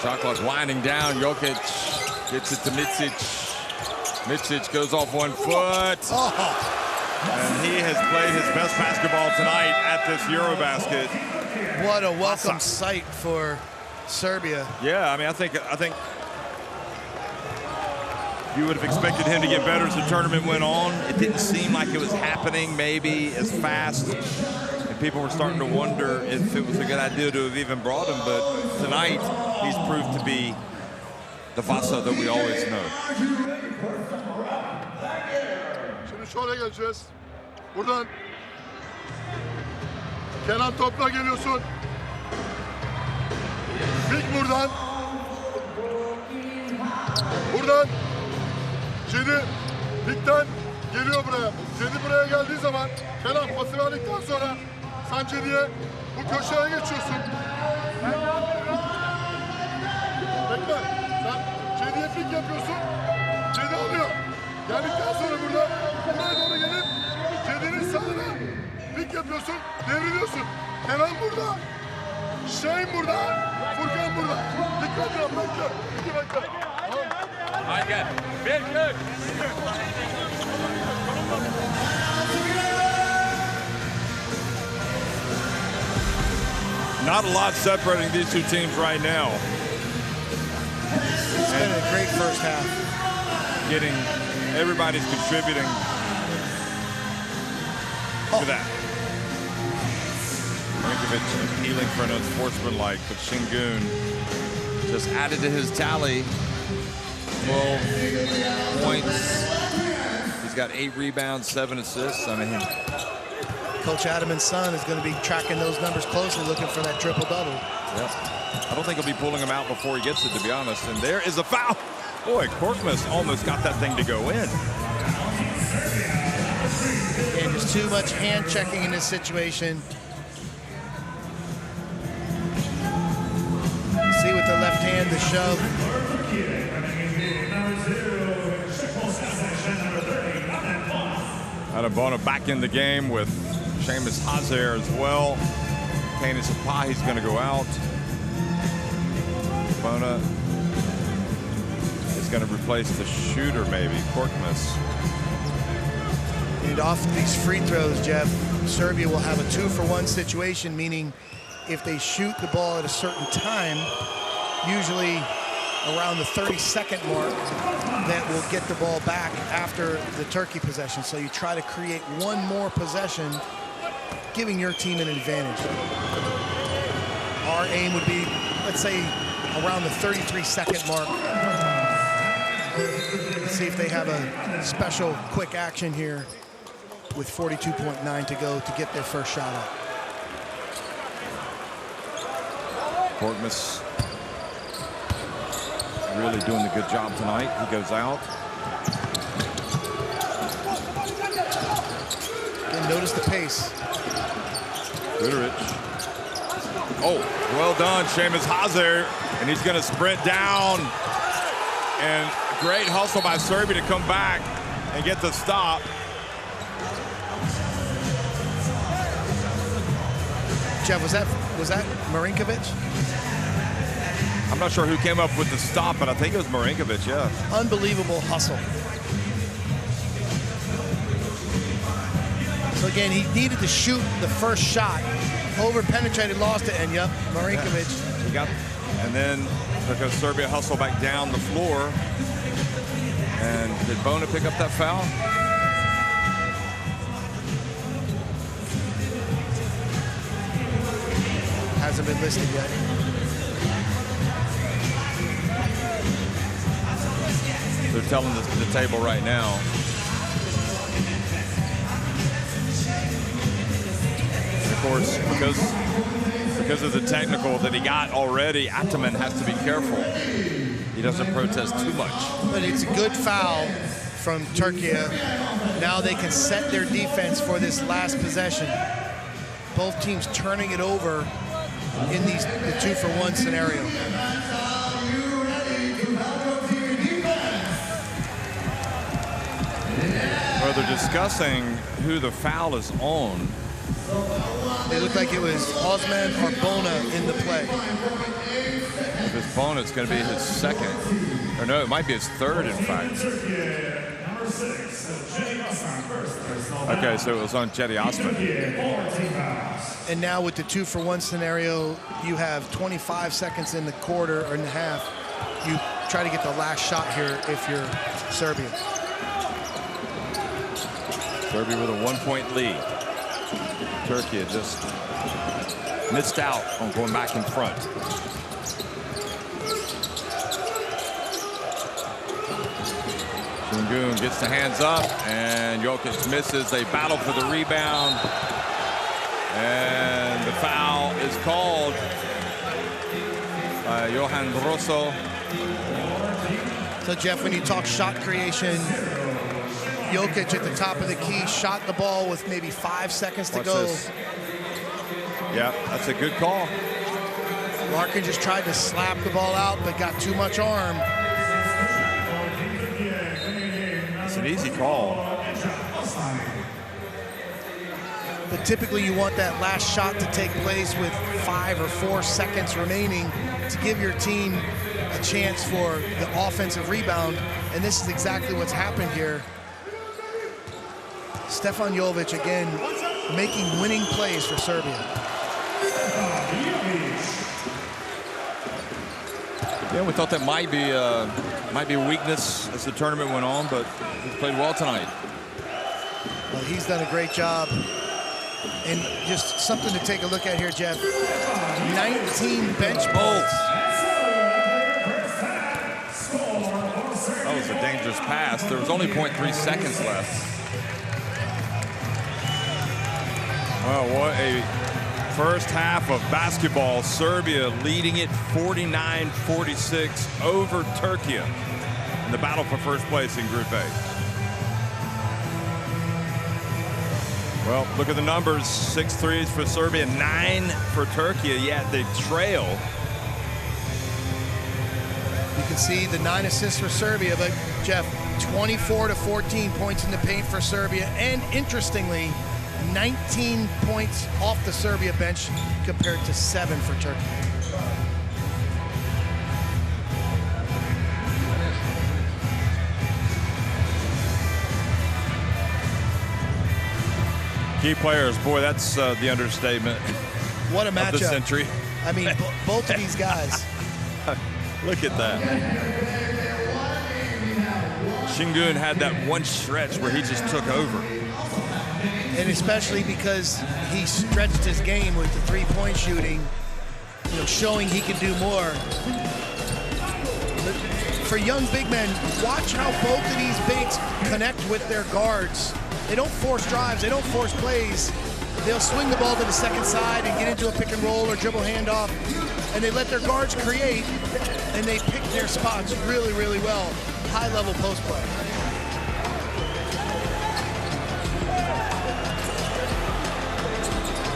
S1: Shot clock winding down. Jokic gets it to Micic. Micic goes off 1 foot. And he has played his best basketball tonight at this EuroBasket.
S2: What a welcome sight for Serbia.
S1: Yeah, I mean, I think you would have expected him to get better as the tournament went on. It didn't seem like it was happening maybe as fast. And people were starting to wonder if it was a good idea to have even brought him. But tonight, he's proved to be the Vasa that we always know.
S5: Şimdi şöyle geleceğiz. Buradan Kenan topla geliyorsun. Big buradan. Buradan Cedi Big'den geliyor buraya. Cedi buraya geldiği zaman Kenan pası verdikten sonra sen Cedi'ye bu köşeye geçiyorsun. Bekle. Sen Cedi'ye pik yapıyorsun. Cedi alıyor. Geldikten sonra burada buraya doğru gelip Cedi'nin sağına pik yapıyorsun. Devriliyorsun. Kenan burada. Şeyin burada. Furkan burada. Dikkat et. Bekle. İki bekle. Tamam.
S7: Haydi gel. Bir,
S1: Not a lot separating these two teams right now.
S2: It's been a great first half.
S1: Everybody's contributing to that. Marinkovic appealing for an unsportsmanlike, but Şengün just added to his tally. 12 points. He's got 8 rebounds, 7 assists. I mean,
S2: Coach Adam's son is going to be tracking those numbers closely, looking for that triple-double.
S1: Yep. I don't think he'll be pulling him out before he gets it, to be honest. And there is a foul. Boy, Korkmaz almost got that thing to go in.
S2: And there's too much hand checking in this situation. See with the left hand, the shove.
S1: Adebona back in the game with Seamus Hazer as well. Tanis Apahi's going to go out. Adebona is going to replace the shooter, maybe, Korkmaz.
S2: And off these free throws, Jeff, Serbia will have a 2-for-1 situation, meaning if they shoot the ball at a certain time, usually around the 30-second mark, that will get the ball back after the Turkey possession. So you try to create one more possession, giving your team an advantage. Our aim would be, let's say, around the 33-second mark. Let's see if they have a special quick action here with 42.9 to go to get their first shot up.
S1: Korkmaz really doing a good job tonight. He goes out.
S2: And notice the pace.
S1: Buteric. Oh, well done, Seamus Hazer. And he's going to sprint down. And great hustle by Serbia to come back and get the stop.
S2: Jeff, was that Marinkovic?
S1: I'm not sure who came up with the stop, but I think it was Marinkovic, yeah.
S2: Unbelievable hustle. So again, he needed to shoot the first shot. Over-penetrated, lost it, and yep, Marinkovic.
S1: Yeah. He got, and then because Serbia hustled back down the floor. And did Bona pick up that foul?
S2: Hasn't been listed yet.
S1: They're telling the table right now. And of course, because of the technical that he got already, Ataman has to be careful. He doesn't protest too much.
S2: But it's a good foul from Turkey. Now they can set their defense for this last possession. Both teams turning it over in the 2-for-1 scenario.
S1: Well, they're discussing who the foul is on.
S2: It looked like it was Osman or Bona in the play.
S1: If it's Bona, it's going to be his second. Or no, it might be his third, in fact. Okay, so it was on Cedi Osman.
S2: And now with the 2-for-1 scenario, you have 25 seconds in the quarter or in the half. You try to get the last shot here if you're Serbia.
S1: Serbia with a 1-point lead. Turkey had just missed out on going back in front. Şengün gets the hands up, and Jokic misses. They battle for the rebound. And the foul is called by Johan Rosso.
S2: So, Jeff, when you talk shot creation, Jokic at the top of the key shot the ball with maybe 5 seconds to go.
S1: This. Yeah, that's a good call.
S2: Larkin just tried to slap the ball out, but got too much arm.
S1: It's an easy call.
S2: But typically you want that last shot to take place with 5 or 4 seconds remaining to give your team a chance for the offensive rebound. And this is exactly what's happened here. Stefan Jovic again making winning plays for Serbia.
S1: Yeah, we thought that might be a weakness as the tournament went on, but he played well tonight.
S2: Well, he's done a great job. And just something to take a look at here, Jeff. 19 bench points.
S1: That was a dangerous pass. There was only 0.3 seconds left. Well, what a first half of basketball. Serbia leading it 49-46 over Turkey in the battle for first place in Group A. Well, look at the numbers. 6 threes for Serbia, 9 for Turkey, yet they trail.
S2: You can see the 9 assists for Serbia, but Jeff, 24 to 14 points in the paint for Serbia, and interestingly, 19 points off the Serbia bench compared to 7 for Turkey.
S1: Key players, boy, that's the understatement.
S2: What a matchup.
S1: Of the century.
S2: I mean, both of these guys.
S1: Look at that. Şengün had that one stretch where he just took over.
S2: And especially because he stretched his game with the three-point shooting, you know, showing he can do more. But for young big men, watch how both of these bigs connect with their guards. They don't force drives, they don't force plays. They'll swing the ball to the second side and get into a pick and roll or dribble handoff, and they let their guards create, and they pick their spots really, really well. High-level post play.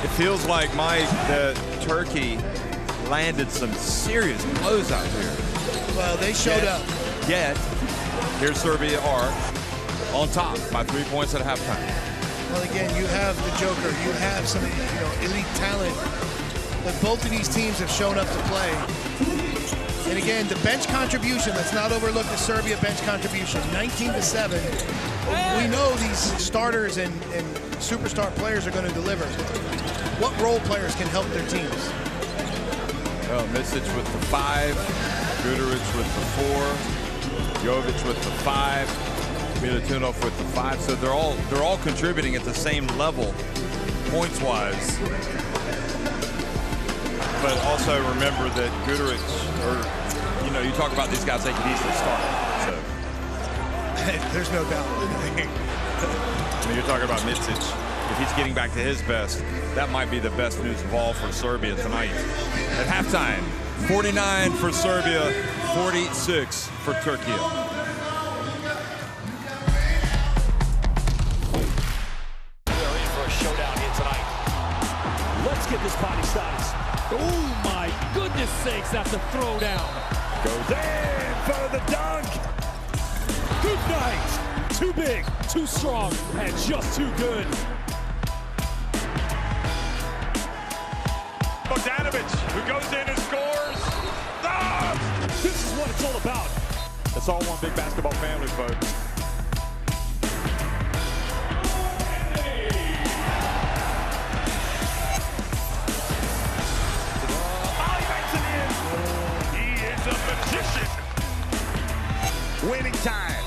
S1: It feels like, Mike, that Turkey landed some serious blows out here.
S2: Well, they showed up.
S1: Yet, here Serbia are on top by 3 points at halftime.
S2: Well, again, you have the Joker. You have some, elite talent. But both of these teams have shown up to play. And again, the bench contribution, let's not overlook the Serbia bench contribution, 19-7. We know these starters and superstar players are going to deliver. What role players can help their teams?
S1: Well, Micic with the 5, Guduric with the 4, Jovic with the 5, Milutinov with the 5. So they're all contributing at the same level, points-wise. But also remember that Guduric, you talk about these guys, they can easily start. So.
S2: There's no doubt.
S1: You're talking about Micic. If he's getting back to his best, that might be the best news of all for Serbia tonight. At halftime, 49 for Serbia, 46 for Turkey.
S8: They're in for a showdown here tonight. Let's get this party started. Oh my goodness sakes, that's a throwdown.
S6: Goes in for the dunk.
S8: Good night. Too big, too strong, and just too good.
S6: Bogdanovic, who goes in and scores. Ah!
S8: This is what it's all about.
S6: It's all one big basketball family, folks.
S1: Winning time.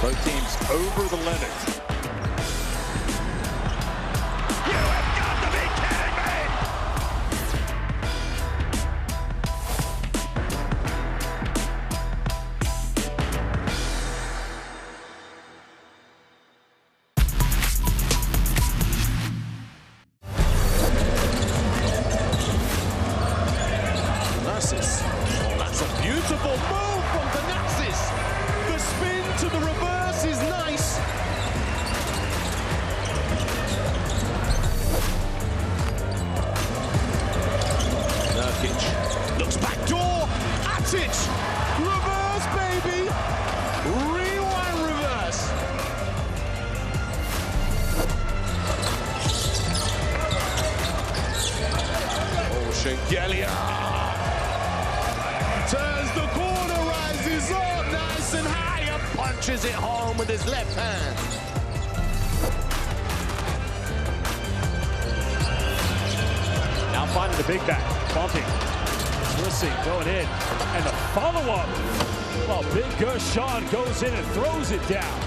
S1: Both teams over the limit.
S6: You have got to be kidding me!
S8: Narcissus. Oh, that's a beautiful move from the Narcissus. The spin to the reverse is nice. Nurkic looks back door. Atic. Reverse, baby. Rewind reverse. Oh, Şengün. Turns the corner, rises up nice and high, and punches it home with his left hand.
S6: Now finding the big back, bumping.
S8: Rissing going in, and the follow-up. Well, Big Gershon goes in and throws it down.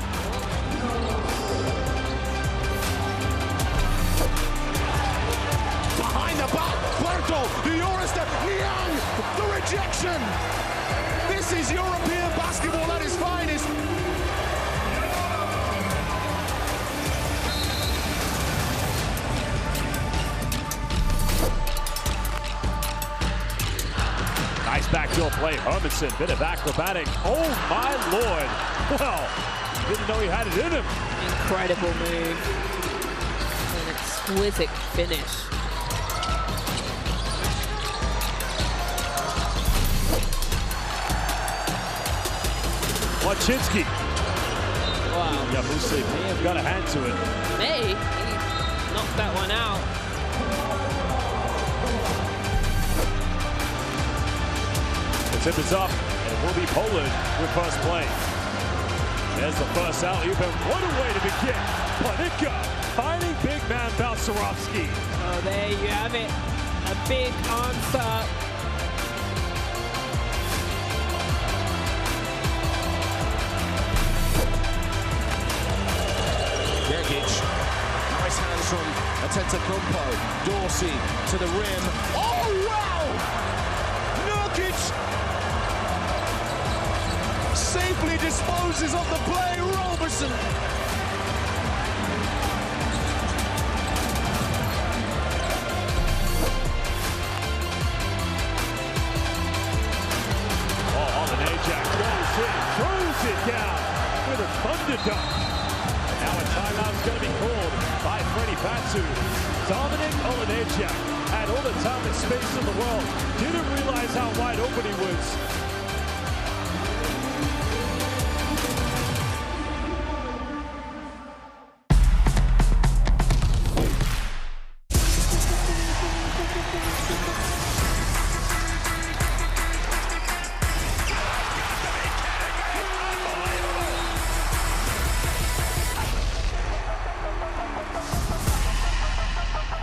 S9: Behind the back, Puerto, the Eurostep, Niang, the rejection. This is European basketball at its finest.
S8: Nice backdoor play, Hermanson, bit of acrobatic. Oh my Lord. Well, didn't know he had it in him.
S10: Incredible move. An exquisite finish.
S8: Wachinski.
S10: Wow.
S8: Yeah, Musi may have got a hand to it.
S10: May, he knocked that one out.
S8: The tip is up, and it will be Poland with first play. There's the first alley-oop, and what a way to begin. Panicka finding big man Balcerowski.
S10: Oh, there you have it. A big answer.
S9: Gergic, nice hands from Antetokounmpo. Dorsey to the rim. Oh, wow! Nurkic safely disposes of the play. Roberson.
S8: Oh, Olejniczak goes in, throws it down with a thunder dunk. Now a timeout's going to be called by Freddie Patsu. Dominic Olejniczak had all the time and space in the world. Didn't realize how wide open he was.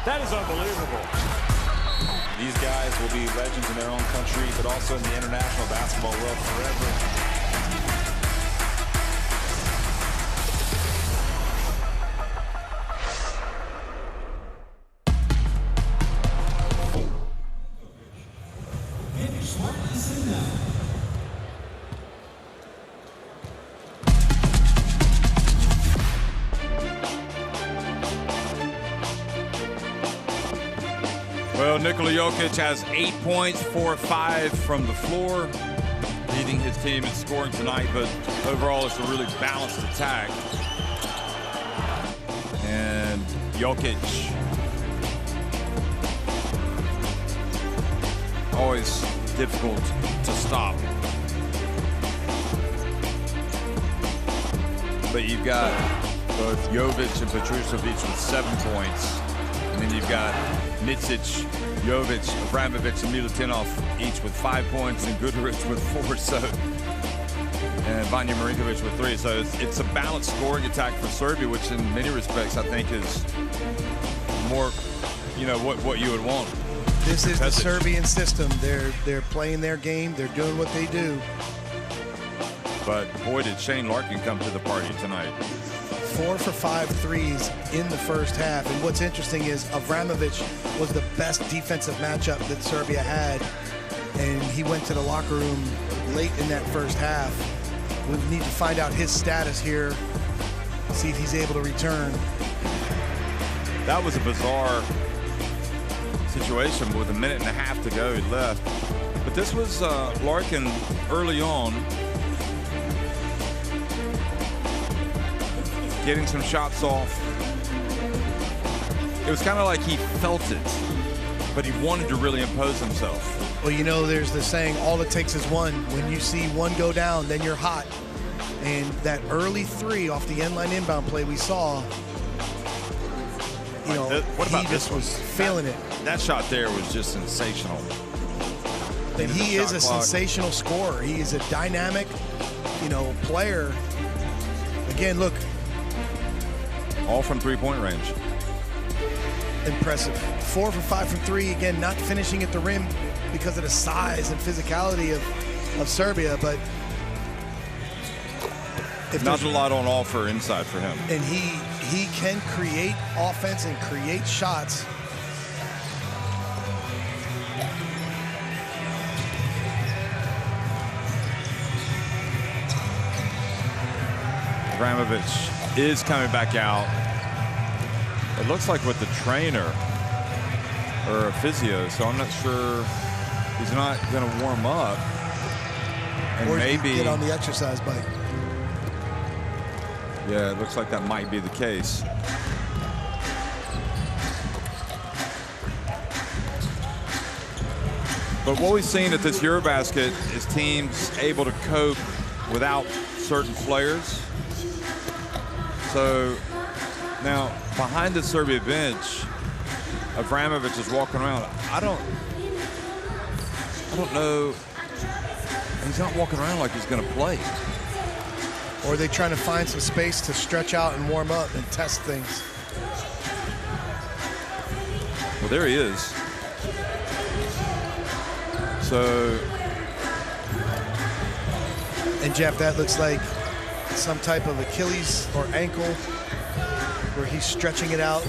S8: That is unbelievable.
S11: These guys will be legends in their own country, but also in the international basketball world forever.
S1: Well, Nikola Jokic has 8 points, 4 of 5 from the floor, leading his team in scoring tonight, but overall it's a really balanced attack. And Jokic, always difficult to stop. But you've got both Jovic and Petrusevic with 7 points. And then you've got Micic, Jovic, Abramovich, and Milutinov each with 5 points, and Goodrich with 4. So, and Vanja Marinkovic with 3. So it's a balanced scoring attack for Serbia, which in many respects I think is more, you know, what you would want.
S2: This is the Serbian system. They're playing their game. They're doing what they do.
S1: But boy, did Shane Larkin come to the party tonight.
S2: 4 for 5 threes in the first half. And what's interesting is Abramovich was the best defensive matchup that Serbia had. And he went to the locker room late in that first half. We need to find out his status here, see if he's able to return.
S1: That was a bizarre situation with 1.5 minutes to go. He left. But this was Larkin early on, getting some shots off. It was kind of like he felt it, but he wanted to really impose himself.
S2: Well, you know, there's the saying, all it takes is one. When you see one go down, then you're hot. And that early 3 off the end line inbound play we saw, you know,
S1: what about
S2: he just was feeling it.
S1: That shot there was just sensational.
S2: And he is a sensational scorer. He is a dynamic, you know, player. Again, look.
S1: All from 3-point range.
S2: Impressive. 4 for 5 from 3. Again, not finishing at the rim because of the size and physicality of Serbia, but if
S1: not a lot on offer inside for him.
S2: And he can create offense and create shots.
S1: Vramovic is coming back out. It looks like with the trainer or a physio, so I'm not sure. He's not going to warm up. And
S2: or
S1: maybe
S2: get on the exercise bike.
S1: Yeah, it looks like that might be the case. But what we've seen at this EuroBasket is teams able to cope without certain players. So now behind the Serbia bench, Avramovic is walking around. I don't know. He's not walking around like he's going to play.
S2: Or are they trying to find some space to stretch out and warm up and test things?
S1: Well, there he is. So.
S2: And Jeff, that looks like some type of Achilles or ankle where he's stretching it out.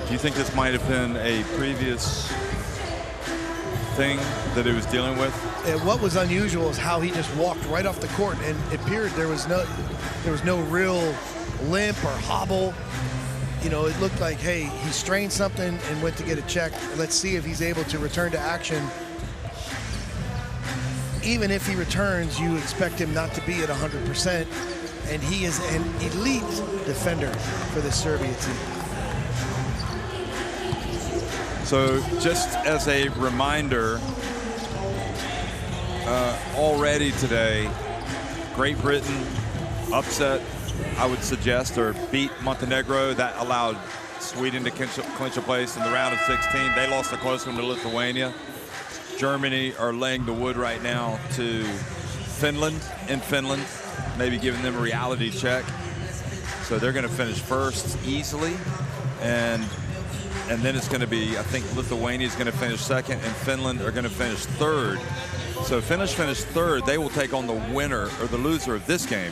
S1: Do you think this might have been a previous thing that he was dealing with?
S2: And what was unusual is how he just walked right off the court, and it appeared there was no real limp or hobble. You know, it looked like, hey, he strained something and went to get it checked. Let's see if he's able to return to action. Even if he returns, you expect him not to be at 100%, and he is an elite defender for the Serbia team.
S1: So just as a reminder, already today, Great Britain upset, I would suggest, or beat Montenegro. That allowed Sweden to clinch a place in the round of 16. They lost a close one to Lithuania. Germany are laying the wood right now to Finland, maybe giving them a reality check. So they're going to finish first easily, and then it's going to be, I think Lithuania is going to finish second, and Finland are going to finish third. So finish third, they will take on the winner or the loser of this game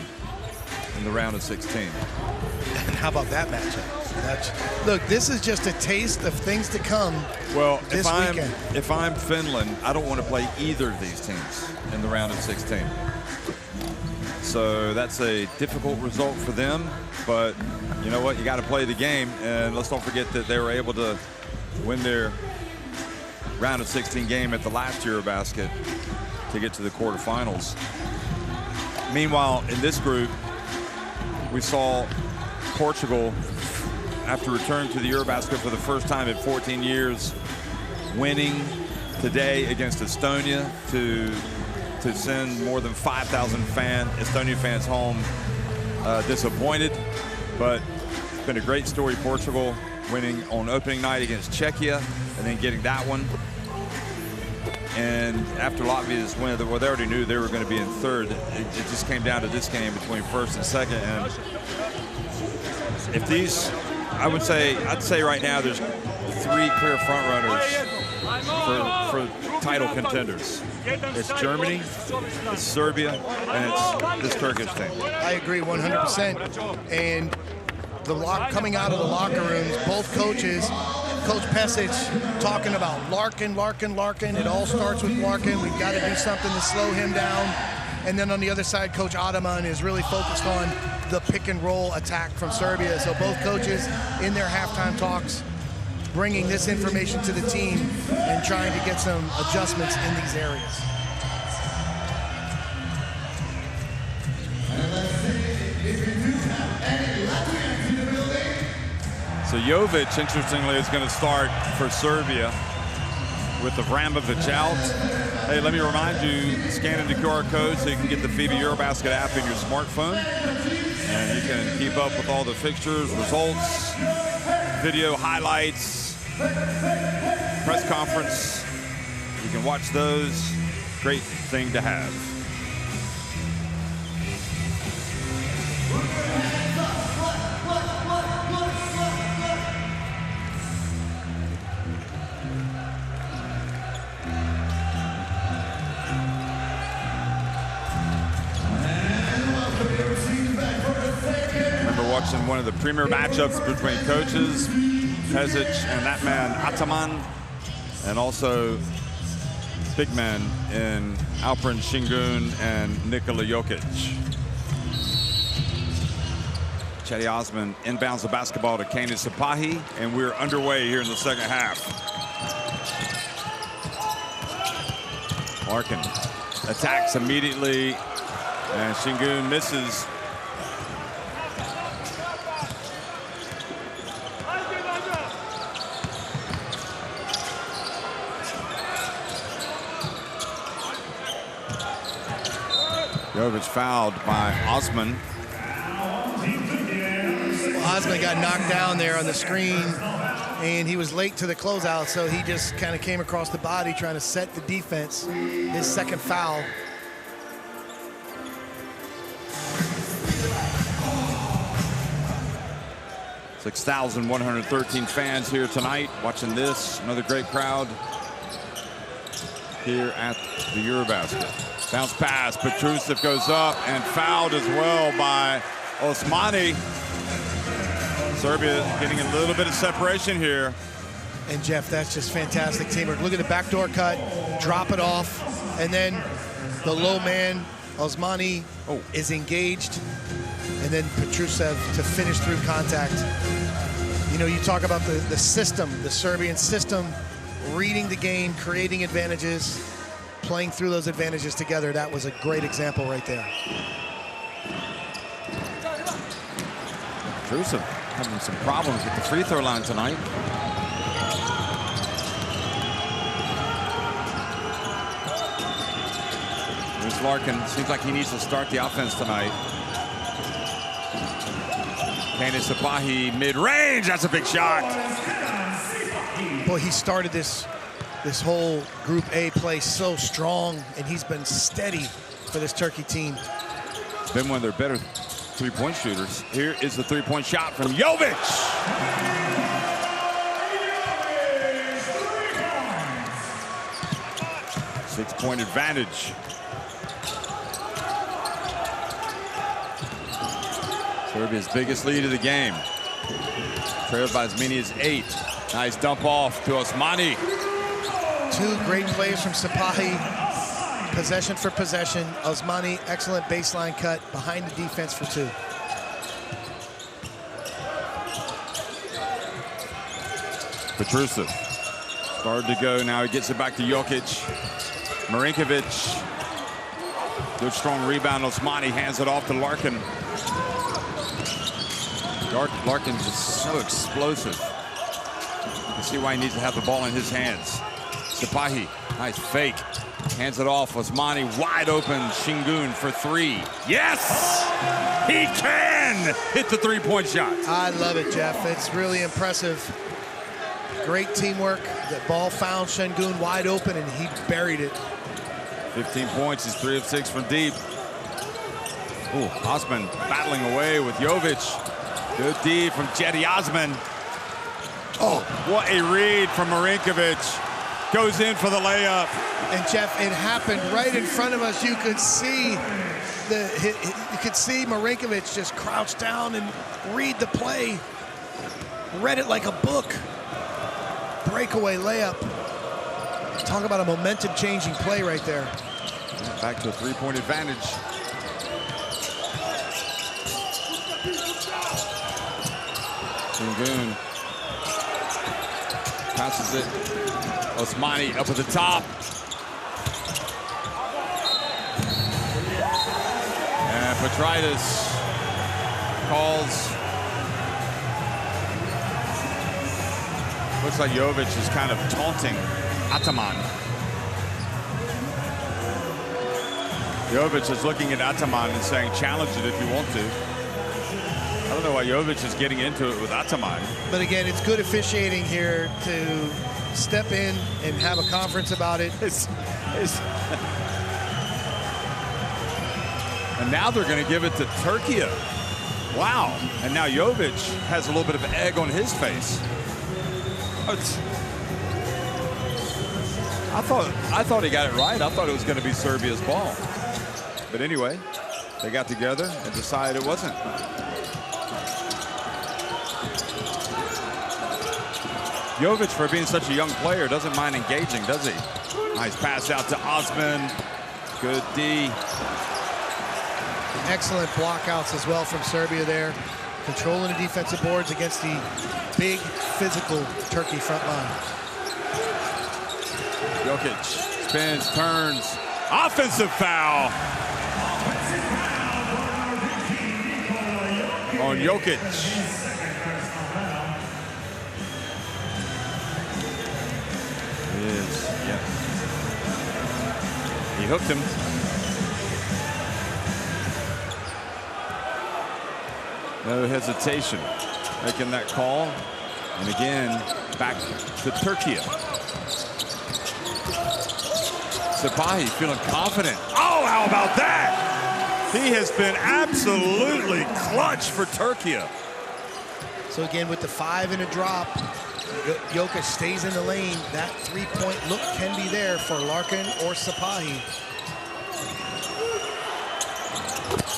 S1: in the round of 16.
S2: And how about that matchup? Look, this is just a taste of things to come.
S1: Well,
S2: this weekend.
S1: If I'm Finland, I don't want to play either of these teams in the round of 16. So that's a difficult result for them, but you know what? You got to play the game, and let's don't forget that they were able to win their round of 16 game at the last EuroBasket to get to the quarterfinals. Meanwhile, in this group, we saw Portugal, after returning to the EuroBasket for the first time in 14 years, winning today against Estonia to send more than 5,000 Estonian fans home disappointed. But it's been a great story. Portugal winning on opening night against Czechia and then getting that one. And after Latvia's win, well, they already knew they were going to be in third. It just came down to this game between first and second. And if these, I'd say right now there's 3 clear front runners for title contenders. It's Germany, it's Serbia, and it's this Turkish team.
S2: I agree 100%. And coming out of the locker rooms, both coaches, Coach Pesic talking about Larkin. It all starts with Larkin. We've got to do something to slow him down. And then on the other side, Coach Ataman is really focused on the pick and roll attack from Serbia. So both coaches in their halftime talks bringing this information to the team and trying to get some adjustments in these areas.
S1: So Jovic, interestingly, is going to start for Serbia with the Vramovic out. Hey, let me remind you, scanning the QR code so you can get the FIBA EuroBasket app in your smartphone. And you can keep up with all the fixtures, results, video highlights, press conference. You can watch those. Great thing to have. one of the premier matchups between coaches, Pezic and that man Ataman, and also big men in Alperen Şengün and Nikola Jokic. Cedi Osman inbounds the basketball to Kane Sipahi, and we're underway here in the second half. Larkin attacks immediately, and Şengün misses. Jovic fouled by Osman.
S2: Osman got knocked down there on the screen, and he was late to the closeout, so he just kind of came across the body trying to set the defense. His second foul.
S1: $6,113 fans here tonight watching this. Another great crowd here at the EuroBasket. Bounce pass, Petrusev goes up and fouled as well by Osmani. Serbia getting a little bit of separation here.
S2: And Jeff, that's just fantastic teamwork. Look at the backdoor cut, drop it off, and then the low man, Osmani, is engaged, and then Petrusev to finish through contact. You know, you talk about the system, the Serbian system, reading the game, creating advantages, playing through those advantages together. That was a great example right there.
S1: Petrusev having some problems with the free throw line tonight. Here's Larkin. Seems like he needs to start the offense tonight. Kane Sipahi mid-range. That's a big shot.
S2: Boy, he started this whole Group A play so strong, and he's been steady for this Turkey team.
S1: Been one of their better three-point shooters. Here is the three-point shot from Jovic. 6-point advantage. Serbia's biggest lead of the game. Trailed by as many as 8. Nice dump off to Osmani.
S2: Two great plays from Sipahi. Possession for possession. Osmani, excellent baseline cut behind the defense for 2.
S1: Petrusev started to go. Now he gets it back to Jokic. Marinkovic. Good strong rebound. Osmani hands it off to Larkin. Larkin's just so explosive. You can see why he needs to have the ball in his hands. Sipahi, nice fake. Hands it off. Osmani wide open. Şengün for 3. Yes! He can hit the three-point shot.
S2: I love it, Jeff. It's really impressive. Great teamwork. The ball found Şengün wide open, and he buried it.
S1: 15 points. He's 3 of 6 from deep. Ooh, Osman battling away with Jovic. Good D from Cedi Osman. Oh, what a read from Marinkovic. Goes in for the layup.
S2: And Jeff, it happened right in front of us. You could see Marinkovic just crouch down and read the play. Read it like a book. Breakaway layup. Talk about a momentum-changing play right there.
S1: Back to a three-point advantage. Şengün passes it. Osmani up at the top. And Petrides calls. Looks like Jovic is kind of taunting Ataman. Jovic is looking at Ataman and saying, challenge it if you want to. I don't know why Jovic is getting into it with Ataman.
S2: But again, it's good officiating here to step in and have a conference about it.
S1: And now they're going to give it to Türkiye. Wow. And now Jovic has a little bit of egg on his face. I thought he got it right. I thought it was going to be Serbia's ball. But anyway, they got together and decided it wasn't. Jovic, for being such a young player, doesn't mind engaging, does he? Nice pass out to Osman. Good D.
S2: Excellent blockouts as well from Serbia there. Controlling the defensive boards against the big, physical Turkey front line.
S1: Jokic spins, turns. Offensive foul on Jokic. He hooked him. No hesitation making that call. And again, back to Turkey. Sipahi feeling confident. Oh, how about that? He has been absolutely clutch for Turkey.
S2: So again, with the 5 and a drop, Jokic stays in the lane. That three-point look can be there for Larkin or Sipahi.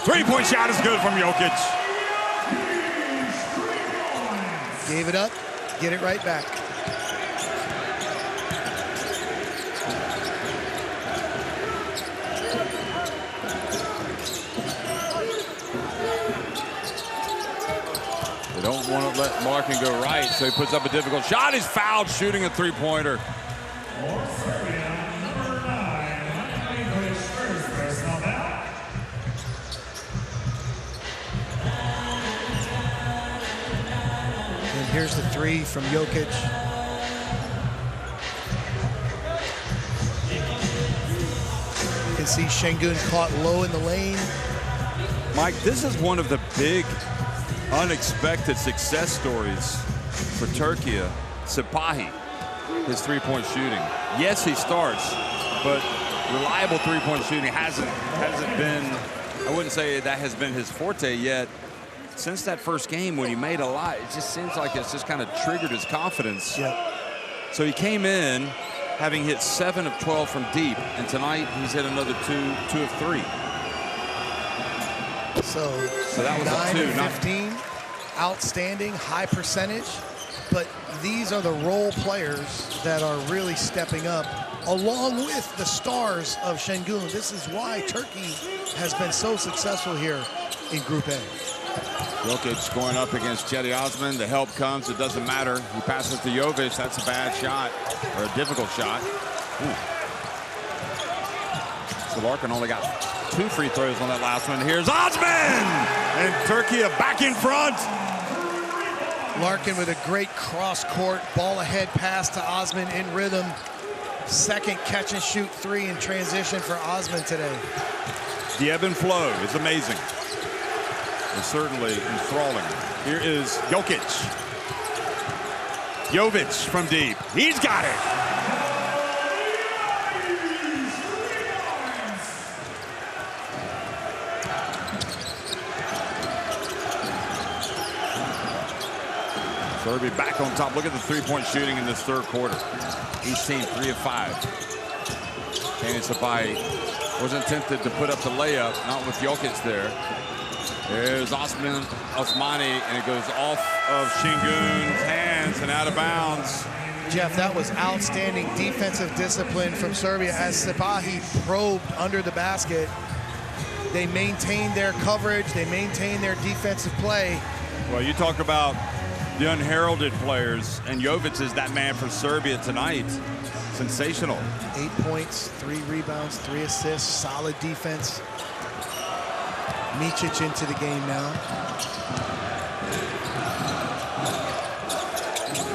S1: Three-point shot is good from Jokic.
S2: Gave it up, get it right back.
S1: They don't want to let Larkin go right, so he puts up a difficult shot. He's fouled shooting a three-pointer.
S2: And here's the three from Jokic. You can see Şengün caught low in the lane.
S1: Mike, this is one of the big unexpected success stories for Turkey. Sipahi, his three-point shooting. Yes, he starts, but reliable three-point shooting hasn't been, I wouldn't say that has been his forte yet. Since that first game when he made a lot, it just seems like it's just kind of triggered his confidence.
S2: Yep.
S1: So he came in having hit 7 of 12 from deep, and tonight he's hit another 2 of 3.
S2: So
S1: that was
S2: 9
S1: a 2.
S2: of 15, outstanding, high percentage. But these are the role players that are really stepping up, along with the stars of Şengün. This is why Turkey has been so successful here in Group A.
S1: Jokic going up against Cedi Osman. The help comes. It doesn't matter. He passes to Jovic. That's a bad shot, or a difficult shot. Ooh. So Larkin only got 2 free throws on that last one. Here's Osman! And Turkey back in front.
S2: Larkin with a great cross-court, ball-ahead pass to Osman in rhythm. Second catch-and-shoot 3 in transition for Osman today.
S1: The ebb and flow is amazing. It's certainly enthralling. Here is Jokic. Jovic from deep. He's got it. Serbia back on top. Look at the three-point shooting in this third quarter. Each team 3 of 5. Kenny Sipahi wasn't tempted to put up the layup, not with Jokic there. There's Osmani, and it goes off of Şengün's hands and out of bounds.
S2: Jeff, that was outstanding defensive discipline from Serbia as Sipahi probed under the basket. They maintained their coverage. They maintained their defensive play.
S1: Well, you talk about the unheralded players, and Jovic is that man for Serbia tonight. Sensational.
S2: 8 points, 3 rebounds, 3 assists, solid defense. Micic into the game now.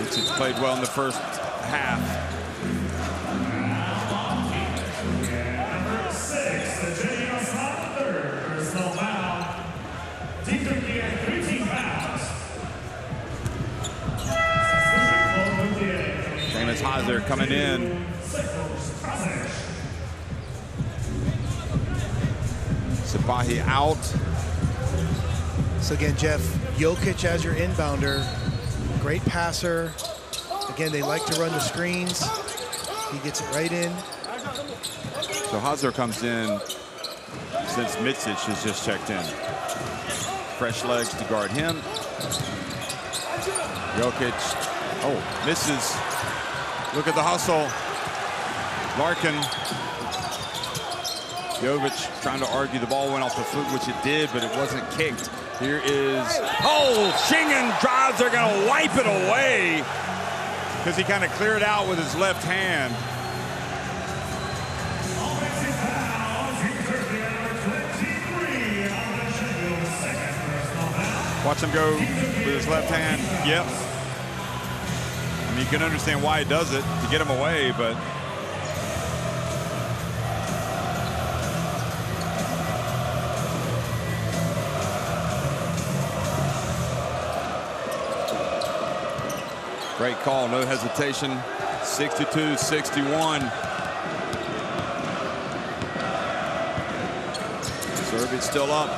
S1: Micic played well in the first half.
S6: Number 6, the Cedi Osman, third personal foul. Team Turkey and 3 team fouls.
S1: Same as Hazard coming in. Sipahi out.
S2: So again, Jeff, Jokic as your inbounder, great passer. Again, they like to run the screens. He gets it right in.
S1: So Hazard comes in since Micic has just checked in. Fresh legs to guard him. Jokic Oh, misses. Look at the hustle. Larkin. Jovic trying to argue the ball went off the foot, which it did, but it wasn't kicked. Here is, oh, Schengen drives, they're gonna wipe it away because he kind of cleared out with his left hand. Watch him go with his left hand, yep. I mean, you can understand why he does it, to get him away, but great call, no hesitation. 62-61. Serbia's still up.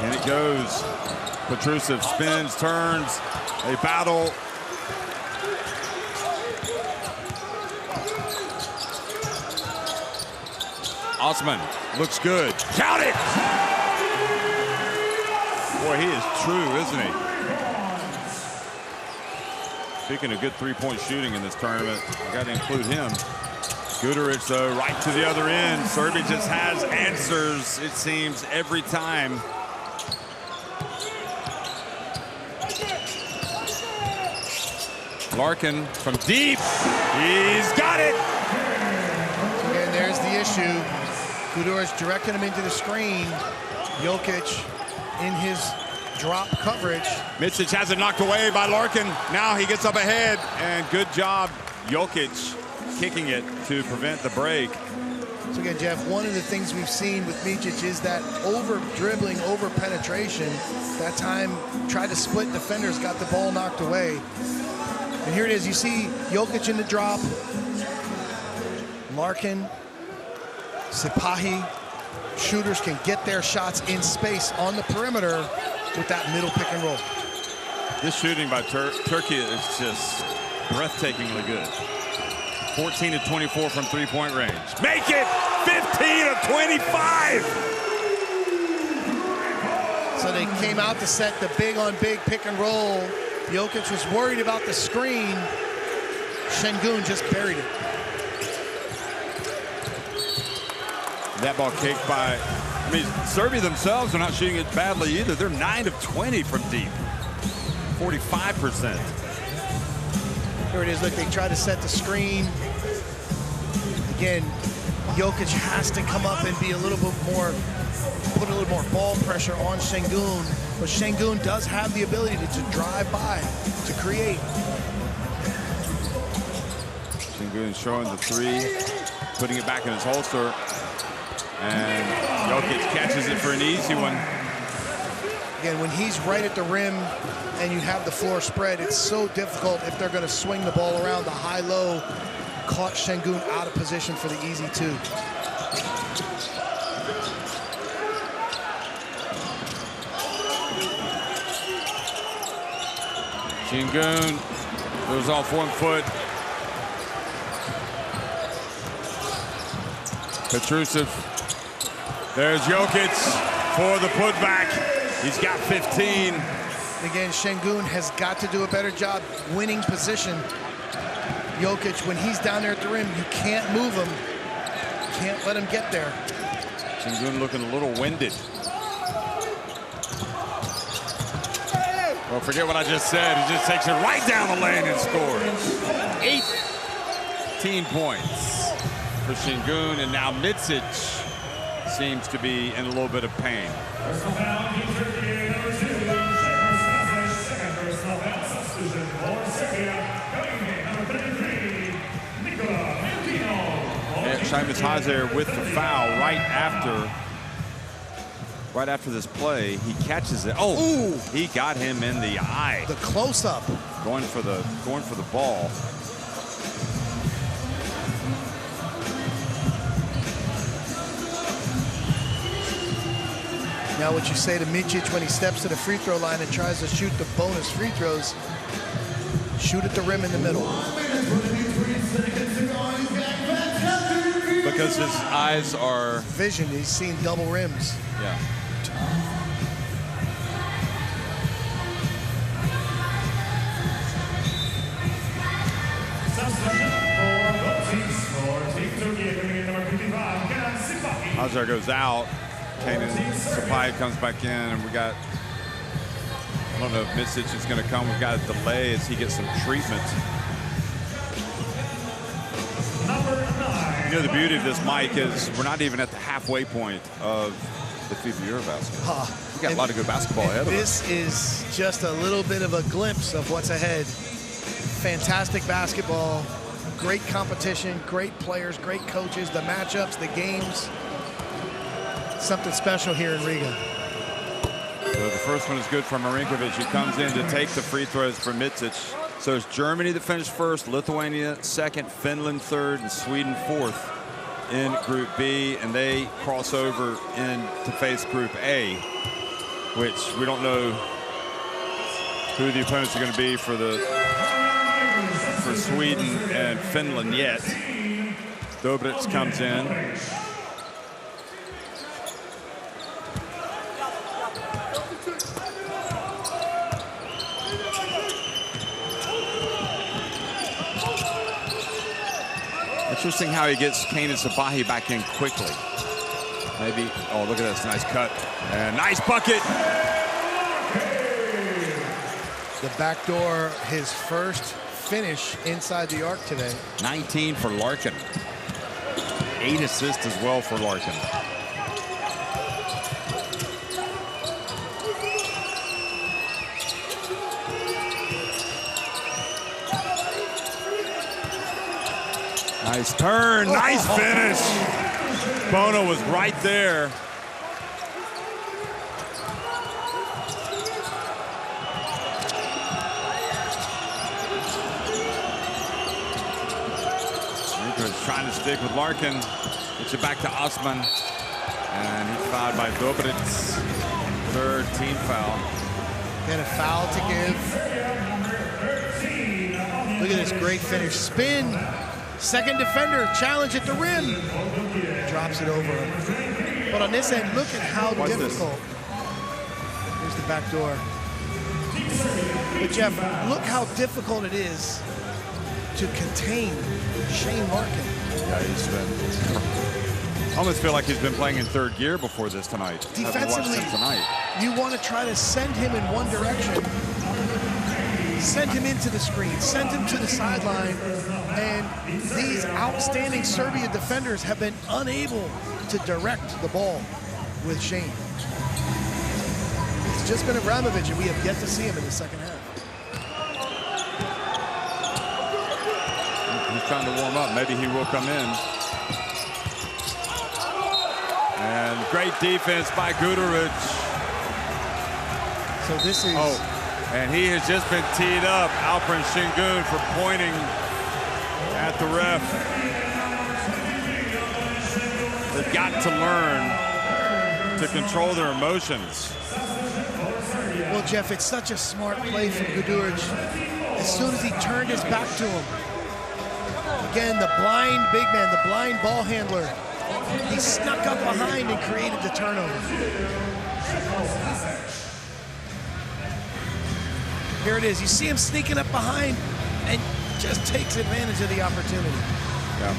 S1: And it goes. Petrusev spins, turns. They battle. Osman looks good. Count it! Boy, he is true, isn't he? Speaking of good three-point shooting in this tournament, I got to include him. Guduric, though, right to the other end. Serbia just has answers, it seems, every time. Larkin from deep. He's got it.
S2: And there's the issue. Guduric directed him into the screen. Jokic in his drop coverage.
S1: Micic has it knocked away by Larkin. Now he gets up ahead, and good job, Jokic kicking it to prevent the break.
S2: So again, Jeff, one of the things we've seen with Micic is that over-dribbling, over-penetration. That time, tried to split defenders, got the ball knocked away. And here it is, you see Jokic in the drop. Larkin, Sipahi. Shooters can get their shots in space on the perimeter with that middle pick and roll.
S1: This shooting by Turkey is just breathtakingly good. 14 of 24 from three-point range. Make it 15 of 25.
S2: So they came out to set the big-on-big pick and roll. Jokic was worried about the screen. Şengün just buried it.
S1: That ball kicked by, I mean, Serbia themselves are not shooting it badly either. They're 9 of 20 from deep, 45%.
S2: Here it is, look, they try to set the screen. Again, Jokic has to come up and be a little bit more, put a little more ball pressure on Şengün. But Şengün does have the ability to drive by, to create.
S1: Şengün showing the three, putting it back in his holster. And Jokic catches it for an easy one.
S2: Again, when he's right at the rim and you have the floor spread, it's so difficult if they're going to swing the ball around the high-low. Caught Şengün out of position for the easy two.
S1: Şengün goes off 1 foot. Petrusev. There's Jokic for the putback. He's got 15.
S2: Again, Şengün has got to do a better job winning position. Jokic, when he's down there at the rim, you can't move him. Can't let him get there.
S1: Şengün looking a little winded. Well, forget what I just said. He just takes it right down the lane and scores. 18 points for Şengün, and now Micic seems to be in a little bit of pain.
S6: Personal foul, Team Turkey, number 2. Second personal foul substitution for Serbia. Coming in, number 33, Nikola Milutino.
S1: Seamus Hazer with the foul right after this play. He catches it. Oh, ooh, he got him in the eye.
S2: The close-up.
S1: Going for the ball.
S2: Now what you say to Micic when he steps to the free throw line and tries to shoot the bonus free throws, shoot at the rim in the middle.
S1: Because his eyes are...
S2: Vision, he's seeing double rims.
S1: Yeah. Hazar goes out. Kanan Sapai comes back in, and we got, I don't know if Misic is going to come. We've got a delay as he gets some treatment. You know, the beauty of this, Mike, is we're not even at the halfway point of the FIBA EuroBasket. We've got a lot of good basketball ahead of us.
S2: This is just a little bit of a glimpse of what's ahead. Fantastic basketball, great competition, great players, great coaches, the matchups, the games. Something special here in Riga.
S1: So the first one is good for Marinkovic. He comes in to take the free throws for Micic. So it's Germany that finished first, Lithuania second, Finland third, and Sweden fourth in Group B. And they cross over in to face Group A, which we don't know who the opponents are going to be for Sweden and Finland yet. Dobrits comes in. Interesting how he gets Kanan Sabahi back in quickly. Maybe, oh, look at this, nice cut. And nice bucket.
S2: The backdoor, his first finish inside the arc today.
S1: 19 for Larkin. 8 assists as well for Larkin. Nice turn, nice finish. Bono was right there. Rico's trying to stick with Larkin. Gets it back to Osman. And he's fouled by Dobrits. Third team foul.
S2: And a foul to give. Look at this great finish. Spin. Second defender, challenge at the rim. Drops it over. But on this end, look at how difficult. Here's the back door. But Jeff, look how difficult it is to contain Shane Larkin.
S1: Yeah, he's been. I almost feel like he's been playing in third gear before this tonight.
S2: Defensively, you want to try to send him in one direction. Send him into the screen, send him to the sideline, and these outstanding Serbia defenders have been unable to direct the ball with Shane. It's just been Abramovich, and we have yet to see him in the second half.
S1: He's trying to warm up. Maybe he will come in. And great defense by Guduric.
S2: So this is...
S1: Oh. And he has just been teed up, Alperen Şengün, for pointing at the ref. They've got to learn to control their emotions.
S2: Well, Jeff, it's such a smart play from Guduric. As soon as he turned his back to him, again, the blind big man, the blind ball handler, he snuck up behind and created the turnover. Here it is. You see him sneaking up behind and just takes advantage of the opportunity.
S1: Yeah.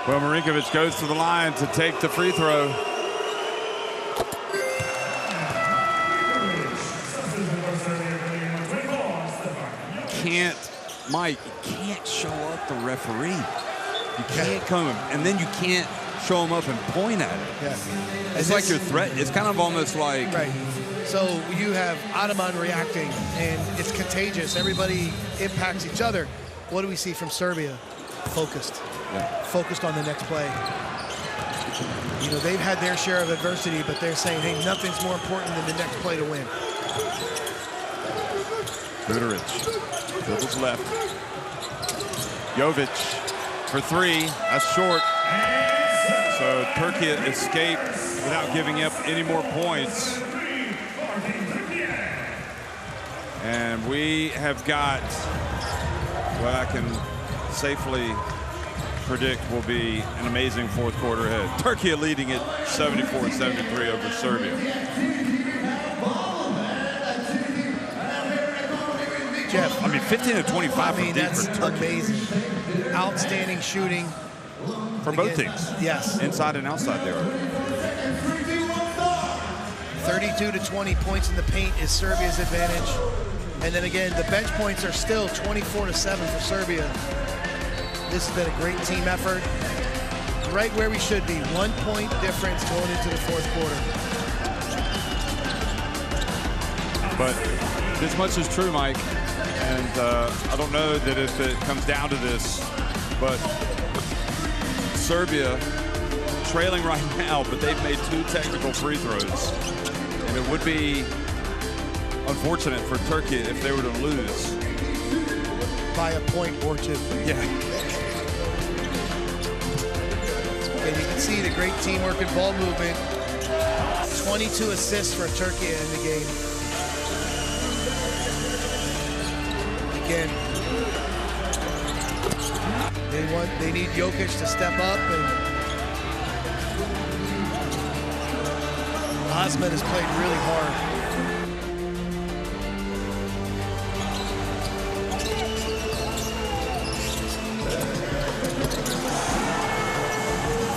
S1: Well, Marinkovic goes to the line to take the free throw. Mike, you can't show up the referee. You can't come, and then you can't show him up and point at it.
S2: Yeah.
S1: It's like you're threatening. It's kind of almost like...
S2: Right. So you have Ataman reacting, and it's contagious. Everybody impacts each other. What do we see from Serbia? Focused. Yeah. Focused on the next play. You know, they've had their share of adversity, but they're saying, hey, nothing's more important than the next play to win.
S1: Guduric. Dribbles left. Jovic for three. That's short. So Turkey escaped without giving up any more points. And we have got what I can safely predict will be an amazing fourth quarter ahead. Turkey leading it 74-73 over Serbia.
S2: Jeff,
S1: I mean, 15-25.
S2: I mean, that's amazing. Outstanding shooting
S1: for both teams.
S2: Yes.
S1: Inside and outside there.
S2: 32-20 points in the paint is Serbia's advantage. And then again, the bench points are still 24-7 for Serbia. This has been a great team effort. Right where we should be. 1 point difference going into the fourth quarter.
S1: But this much is true, Mike. And I don't know that if it comes down to this, but Serbia trailing right now, but they've made 2 technical free throws. And it would be unfortunate for Turkey if they were to lose.
S2: By a point or 2.
S1: Yeah.
S2: And you can see the great teamwork and ball movement. 22 assists for Turkey in the game. Again, they need Jokic to step up, and Osman has played really hard.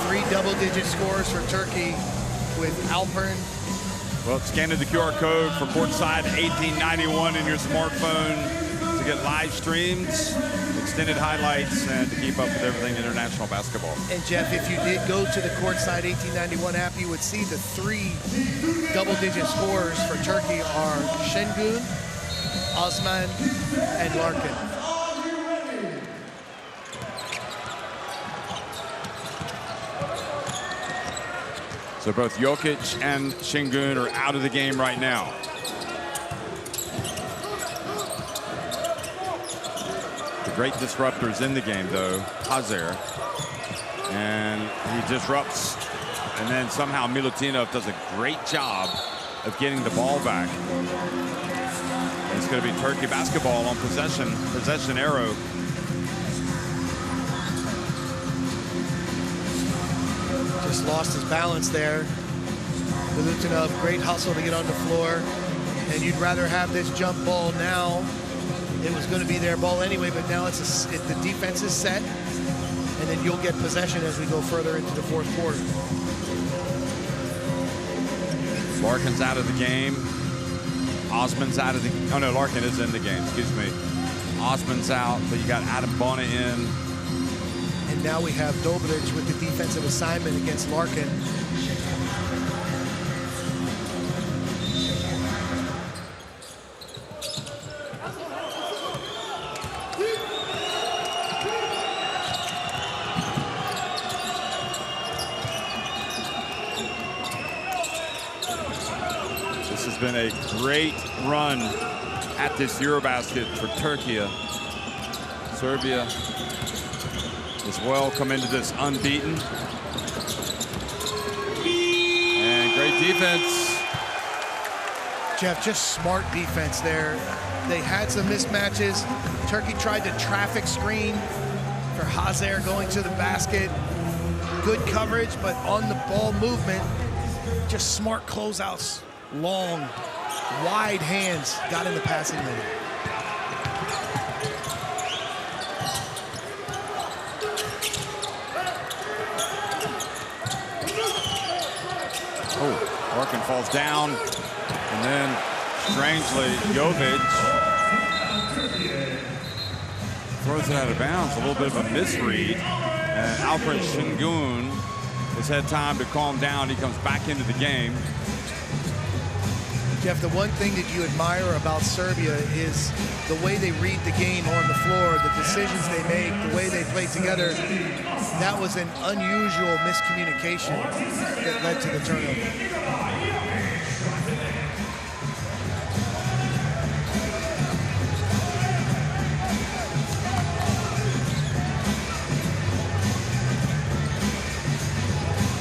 S2: Three double-digit scores for Turkey with Alpern.
S1: Well, scanning the QR code for courtside 1891 in your smartphone to get live streams, extended highlights, and to keep up with everything international basketball.
S2: And Jeff, if you did go to the courtside 1891 app, you would see the 3 double-digit scores for Turkey are Şengün, Osman, and Larkin.
S1: So both Jokic and Şengün are out of the game right now. The great disruptors in the game, though, Hazer. And he disrupts, and then somehow Milutinov does a great job of getting the ball back. And it's going to be Turkey basketball on possession arrow.
S2: Just lost his balance there. Milutinov, great hustle to get on the floor. And you'd rather have this jump ball now. It was going to be their ball anyway, but now the defense is set. And then you'll get possession as we go further into the fourth quarter.
S1: Larkin's out of the game. Osman's out of the... Oh, no, Larkin is in the game. Excuse me. Osman's out, but you got Adam Bona in.
S2: And now we have Dobrić with the defensive assignment against Larkin.
S1: This has been a great run at this EuroBasket for Turkey. Serbia as well come into this unbeaten. And great defense.
S2: Jeff, just smart defense there. They had some mismatches. Turkey tried to traffic screen for Hazer going to the basket. Good coverage, but on the ball movement, just smart closeouts. Long, wide hands got in the passing lane.
S1: Oh, Larkin falls down, and then strangely Jovic throws it out of bounds. A little bit of a misread, and Alperen Şengün has had time to calm down. He comes back into the game.
S2: Jeff, the one thing that you admire about Serbia is the way they read the game on the floor, the decisions they make, the way they play together. That was an unusual miscommunication that led to the turnover.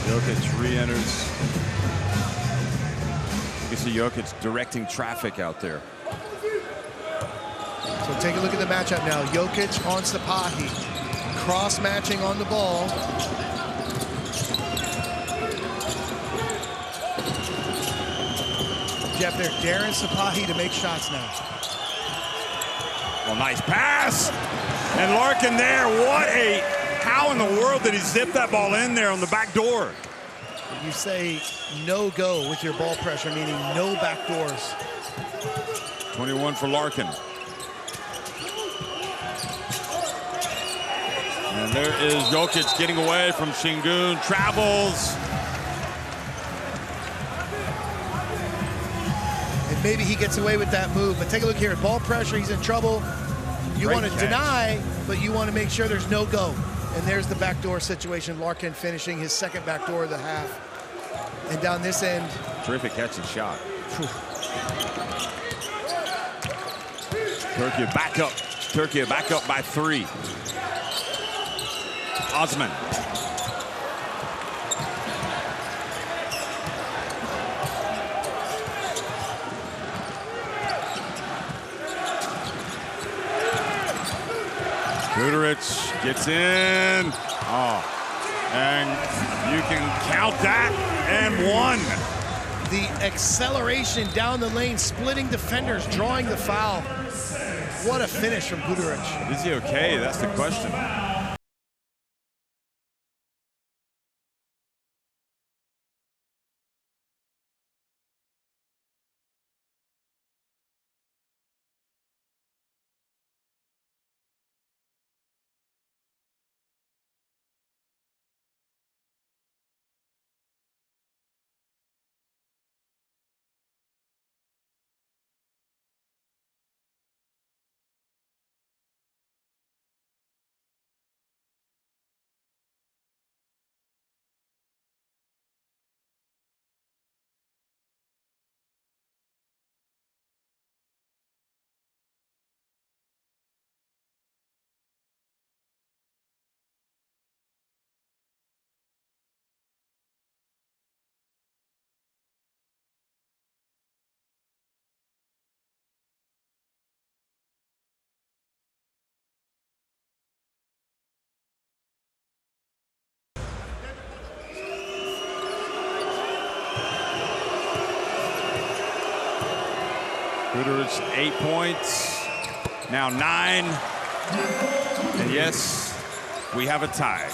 S1: Jokic re-enters. You can see Jokic directing traffic out there.
S2: So take a look at the matchup now. Jokic on Sapahi. cross-matching on the ball. Jeff, they're daring Sapahi to make shots now.
S1: Well, nice pass. And Larkin there, how in the world did he zip that ball in there on the back door?
S2: You say no go with your ball pressure, meaning no back doors.
S1: 21 for Larkin. And there is Jokic getting away from Şengün, travels.
S2: And maybe he gets away with that move, but take a look here. Ball pressure, he's in trouble. You want to deny, but you want to make sure there's no go. And there's the backdoor situation. Larkin finishing his second backdoor of the half. And down this end.
S1: Terrific catch and shot. Turkey back up. Turkey back up by 3. Osman. Buteric gets in. And you can count that and 1.
S2: The acceleration down the lane, splitting defenders, drawing the foul. What a finish from Buteric.
S1: Is he okay? That's the question. Buteric 8 points, now 9. And yes, we have a tie.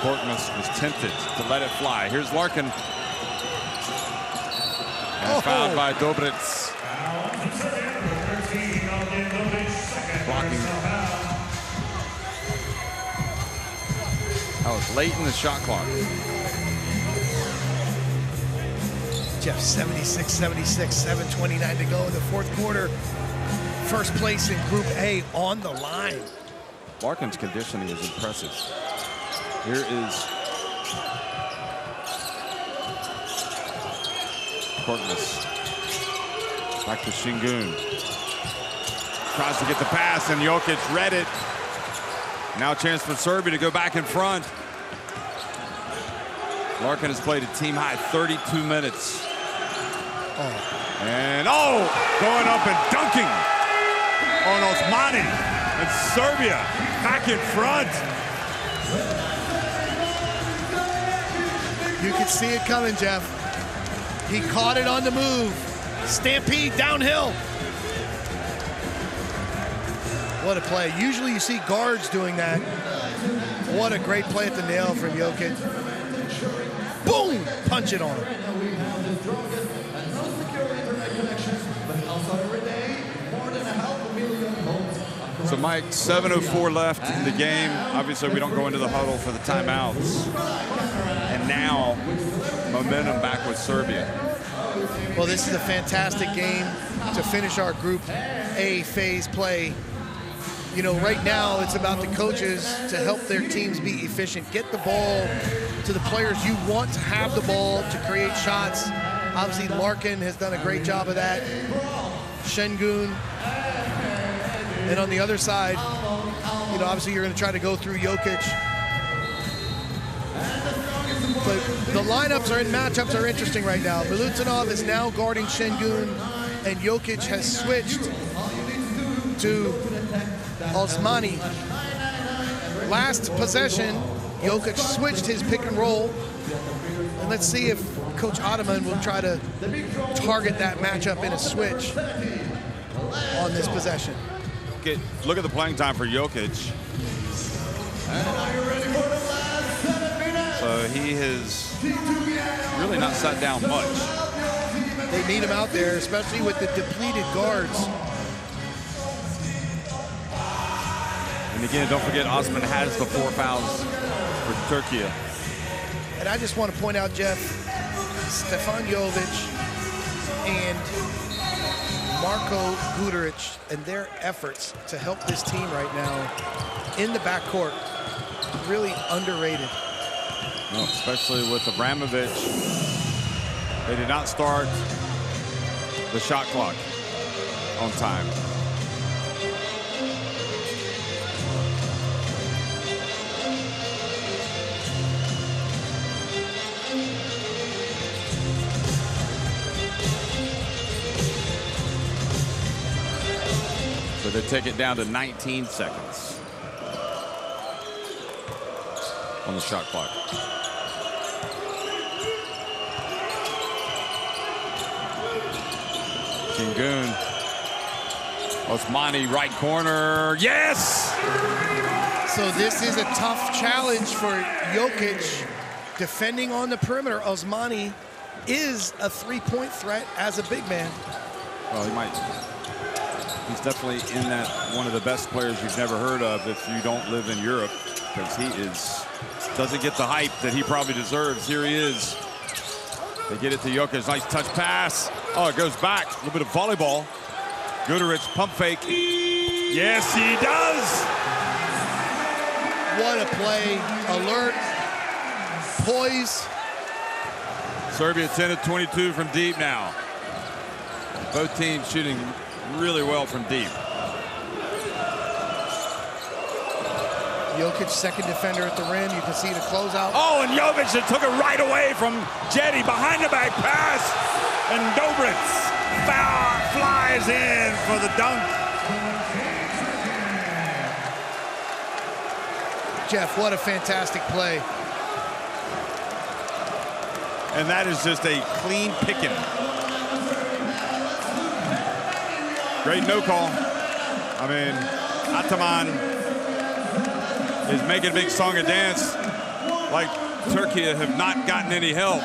S1: Korkmaz was tempted to let it fly. Here's Larkin. And fouled by Dobric. Blocking. That was late in the shot clock.
S2: Jeff, 76-76, 7:29 to go in the fourth quarter. First place in Group A on the line.
S1: Larkin's conditioning is impressive. Here is Korkmaz. Back to Şengün. Tries to get the pass, and Jokic read it. Now a chance for Serbia to go back in front. Larkin has played a team-high 32 minutes. And going up and dunking on Osmani. And Serbia back in front.
S2: You can see it coming, Jeff. He caught it on the move. Stampede downhill. What a play. Usually you see guards doing that. What a great play at the nail from Jokic. Boom! Punch it on him.
S1: So, Mike, 7:04 left in the game. Obviously, we don't go into the huddle for the timeouts. And now, momentum back with Serbia.
S2: Well, this is a fantastic game to finish our Group A phase play. You know, right now it's about the coaches to help their teams be efficient. Get the ball to the players you want to have the ball to create shots. Obviously, Larkin has done a great job of that. Şengün. And on the other side, you know, obviously you're going to try to go through Jokic. But the lineups and matchups are interesting right now. Milutinov is now guarding Şengün, and Jokic has switched to Osmani. Last possession, Jokic switched his pick and roll. And let's see if Coach Ataman will try to target that matchup in a switch on this possession.
S1: Look at the playing time for Jokic. So he has really not sat down much.
S2: They need him out there, especially with the depleted guards.
S1: And again, don't forget, Osman has the 4 fouls for Turkey.
S2: And I just want to point out, Jeff, Stefan Jovic and Marko Guduric and their efforts to help this team right now in the backcourt, really underrated.
S1: Well, especially with Abramovich. They did not start the shot clock on time. So they take it down to 19 seconds on the shot clock. Şengün. Osmani, right corner. Yes!
S2: So this is a tough challenge for Jokic defending on the perimeter. Osmani is a three-point threat as a big man.
S1: Well, he's definitely in that one of the best players you've never heard of if you don't live in Europe, because he doesn't get the hype that he probably deserves. Here he is. They get it to Jokic. Nice touch pass. Oh, it goes back. A little bit of volleyball. Guduric, pump fake. Yes, he does.
S2: What a play. Alert. Poise.
S1: Serbia 10 of 22 from deep now. Both teams shooting really well from deep.
S2: Jokic, second defender at the rim. You can see the closeout.
S1: Oh, and Jovic that took it right away from Jetty. Behind the back pass. And Dobric flies in for the dunk.
S2: Jeff, what a fantastic play.
S1: And that is just a clean picking. Great no call. I mean, Ataman is making a big song and dance like Turkey have not gotten any help.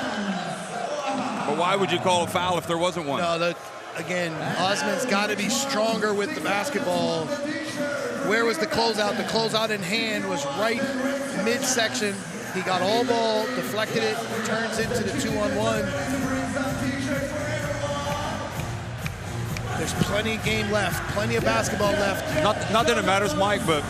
S1: But why would you call a foul if there wasn't one?
S2: No, again, Osman's got to be stronger with the basketball. Where was the closeout? The closeout in hand was right midsection. He got all ball, deflected it, turns into the 2-on-1. There's plenty of game left, plenty of basketball left.
S1: Not that it matters, Mike, but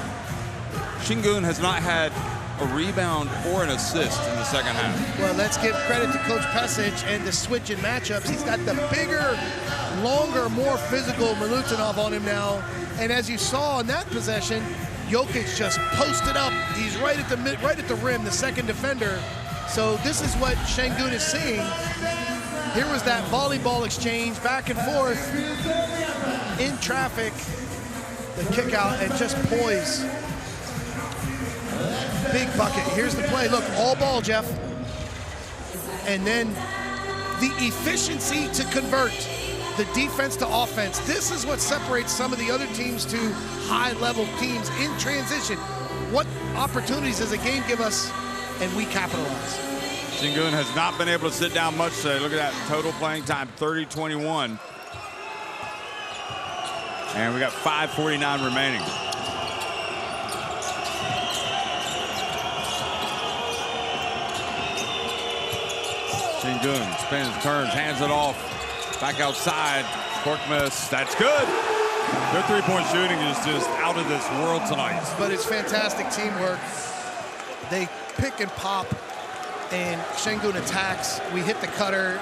S1: Şengün has not had a rebound or an assist in the second half.
S2: Well, let's give credit to Coach Pesic and the switch in matchups. He's got the bigger, longer, more physical Milutinov on him now. And as you saw in that possession, Jokic just posted up. He's right at the rim, the second defender. So this is what Şengün is seeing. Here was that volleyball exchange back and forth in traffic. The kick out and just poise. Big bucket. Here's the play. Look, all ball, Jeff. And then the efficiency to convert the defense to offense. This is what separates some of the other teams to high-level teams in transition. What opportunities does a game give us, and we capitalize?
S1: Şengün has not been able to sit down much today. Look at that total playing time, 30-21. And we got 5:49 remaining. Şengün spins, turns, hands it off. Back outside. Korkmaz, that's good. Their three-point shooting is just out of this world tonight.
S2: But it's fantastic teamwork. They pick and pop, and Şengün attacks. We hit the cutter.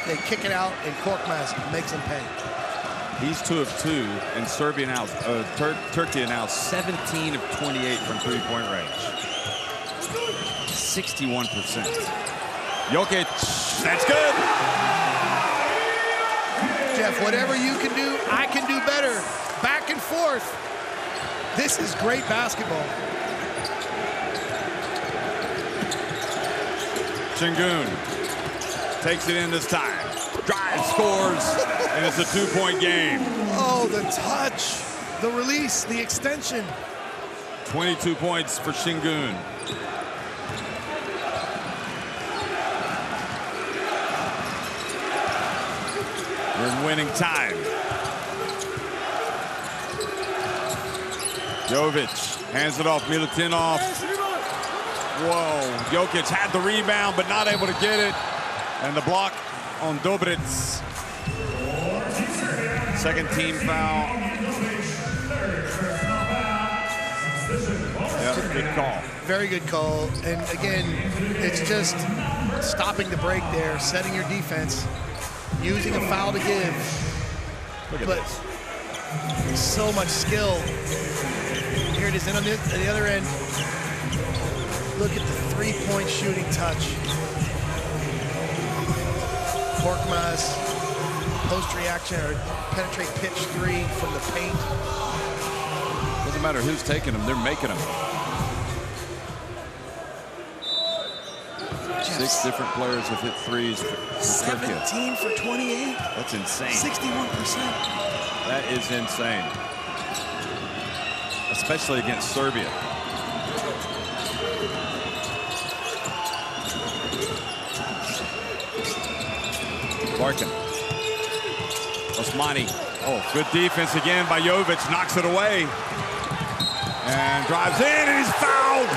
S2: They kick it out, and Korkmaz makes them pay.
S1: He's 2 of 2, and Serbia now, Turkey now 17 of 28 from three-point range. 61%. Jokic, that's good.
S2: Jeff, whatever you can do, I can do better. Back and forth. This is great basketball.
S1: Şengün takes it in this time. Drives, scores, and it's a 2-point game.
S2: Oh, the touch, the release, the extension.
S1: 22 points for Şengün. We're in winning time. Jovic hands it off, Milutinov. Whoa, Jokic had the rebound, but not able to get it. And the block on Dobric. Second team foul. Yeah, good call.
S2: Very good call. And again, it's just stopping the break there, setting your defense, using a foul to give.
S1: Look at
S2: but
S1: this.
S2: So much skill. Here it is. And on the other end, look at the three-point shooting touch. Korkmaz, post reaction or penetrate pitch three from the paint.
S1: Doesn't matter who's taking them, they're making them. 6 different players have hit threes for Turkey.
S2: 17 for 28.
S1: That's insane.
S2: 61%.
S1: That is insane. Especially against Serbia. Larkin. Osmani. Oh, good defense again by Jovic. Knocks it away. And drives in, and he's fouled.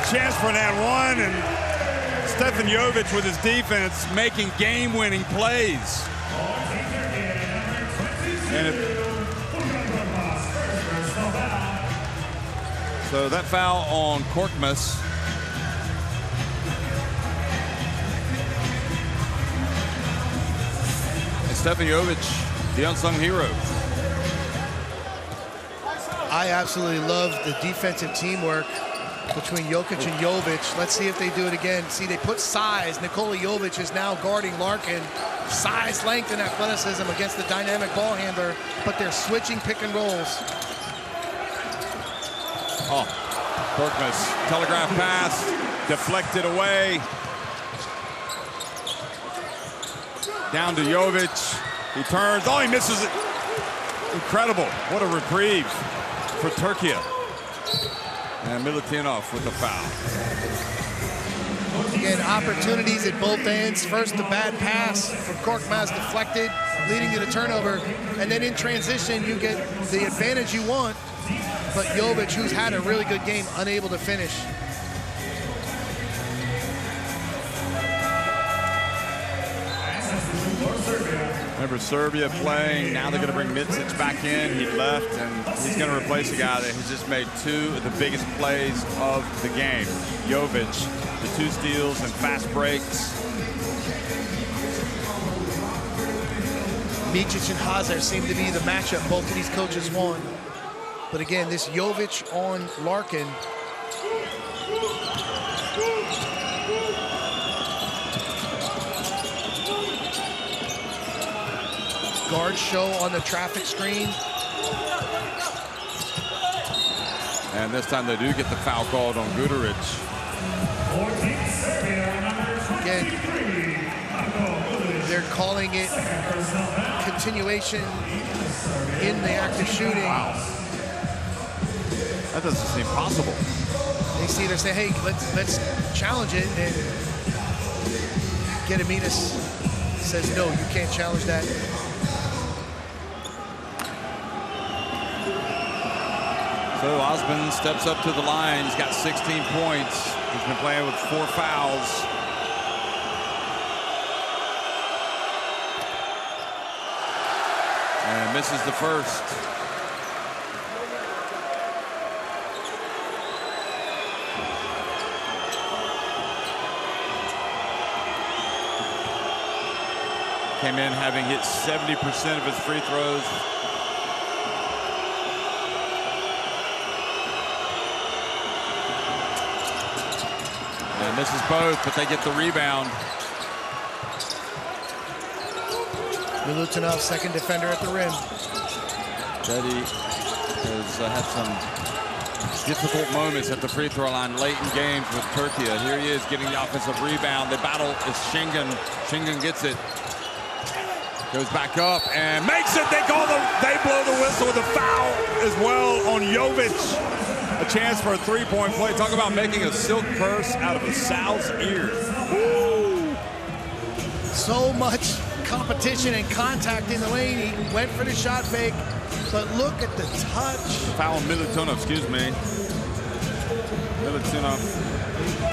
S1: Chance for an and one, and Stefan Jovic with his defense making game-winning plays. And so that foul on Korkmaz. And Stefan Jovic, the unsung hero.
S2: I absolutely love the defensive teamwork between Jokic and Jovic. Let's see if they do it again. See, they put size. Nikola Jovic is now guarding Larkin. Size, length, and athleticism against the dynamic ball handler, but they're switching pick and rolls.
S1: Oh, Korkmaz, telegraph pass, deflected away. Down to Jovic. He turns. Oh, he misses it. Incredible. What a reprieve for Turkey. And Milutinov with the foul.
S2: Again, opportunities at both ends. First, the bad pass from Korkmaz deflected, leading to the turnover. And then in transition, you get the advantage you want. But Jovic, who's had a really good game, unable to finish.
S1: Remember Serbia playing, now they're going to bring Micic back in. He left, and he's going to replace a guy that has just made 2 of the biggest plays of the game. Jovic, the 2 steals and fast breaks.
S2: Micic and Hazard seem to be the matchup both of these coaches want. But again, this Jovic on Larkin. Guard show on the traffic screen.
S1: And this time they do get the foul called on Guduric.
S2: Again, they're calling it continuation in the act of shooting.
S1: Wow. That doesn't seem possible.
S2: They see, they're saying, hey, let's challenge it. And Gediminas says, no, you can't challenge that.
S1: So Osman steps up to the line. He's got 16 points. He's been playing with 4 fouls. And misses the first. Came in having hit 70% of his free throws. And misses both, but they get the rebound.
S2: Milutinov, second defender at the rim.
S1: Jetty has had some difficult moments at the free throw line late in games with Turkey. Here he is getting the offensive rebound. The battle is Şengün. Şengün gets it. Goes back up and makes it. They blow the whistle with a foul as well on Jovic. A chance for a three-point play. Talk about making a silk purse out of a sow's ear.
S2: Woo. So much competition and contact in the lane. He went for the shot fake, but look at the touch.
S1: Foul on Milutinov, excuse me. Milutinov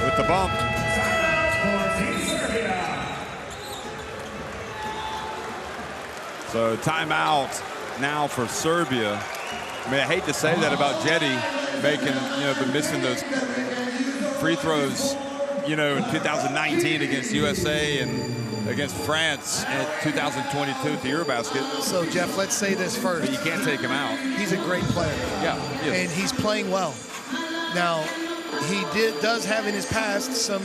S1: with the bump. So timeout now for Serbia. I mean, I hate to say that about Jetty making, but missing those free throws, in 2019 against USA and against France in 2022 at the EuroBasket.
S2: So, Jeff, let's say this first.
S1: But you can't take him out.
S2: He's a great player.
S1: Yeah, he is.
S2: And he's playing well. Now, he does have in his past some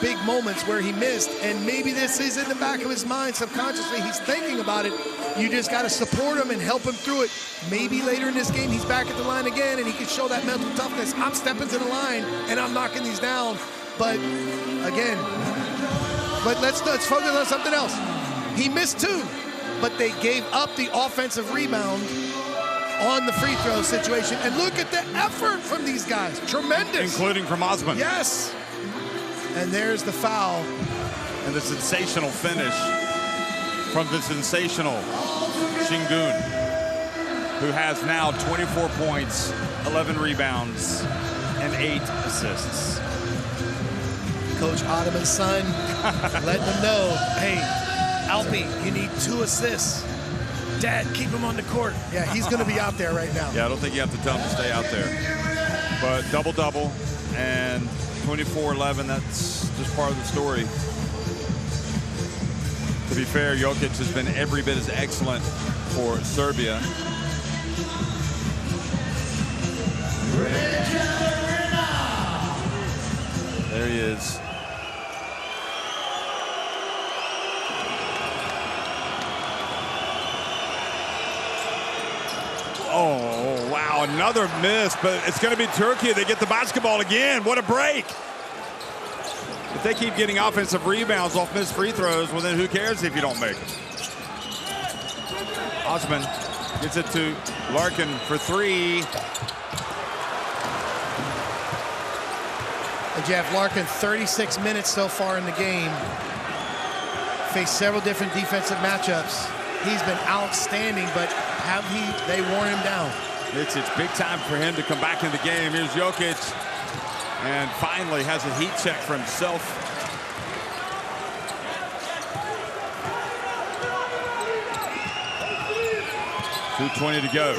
S2: big moments where he missed, and maybe this is in the back of his mind subconsciously. He's thinking about it. You just got to support him and help him through it. Maybe later in this game, he's back at the line again, and he can show that mental toughness. I'm stepping to the line, and I'm knocking these down. But, again, let's focus on something else. He missed two, but they gave up the offensive rebound on the free throw situation. And look at the effort from these guys. Tremendous.
S1: Including from Osman.
S2: Yes. And there's the foul.
S1: And the sensational finish from the sensational Şengün, who has now 24 points, 11 rebounds, and 8 assists.
S2: Coach Ottoman's son letting them know, hey, Alpi, you need 2 assists. Dad, keep him on the court. Yeah, he's going to be out there right now.
S1: Yeah, I don't think you have to tell him to stay out there. But double-double and 24-11, that's just part of the story. To be fair, Jokic has been every bit as excellent for Serbia. There he is. Oh, wow, another miss, but it's going to be Turkey. They get the basketball again. What a break. If they keep getting offensive rebounds off missed free throws, well, then who cares if you don't make them? Osman gets it to Larkin for 3.
S2: And Jeff, Larkin, 36 minutes so far in the game. Faced several different defensive matchups. He's been outstanding, but they worn him down.
S1: It's big time for him to come back in the game. Here's Jokic, and finally has a heat check for himself. .220 to go.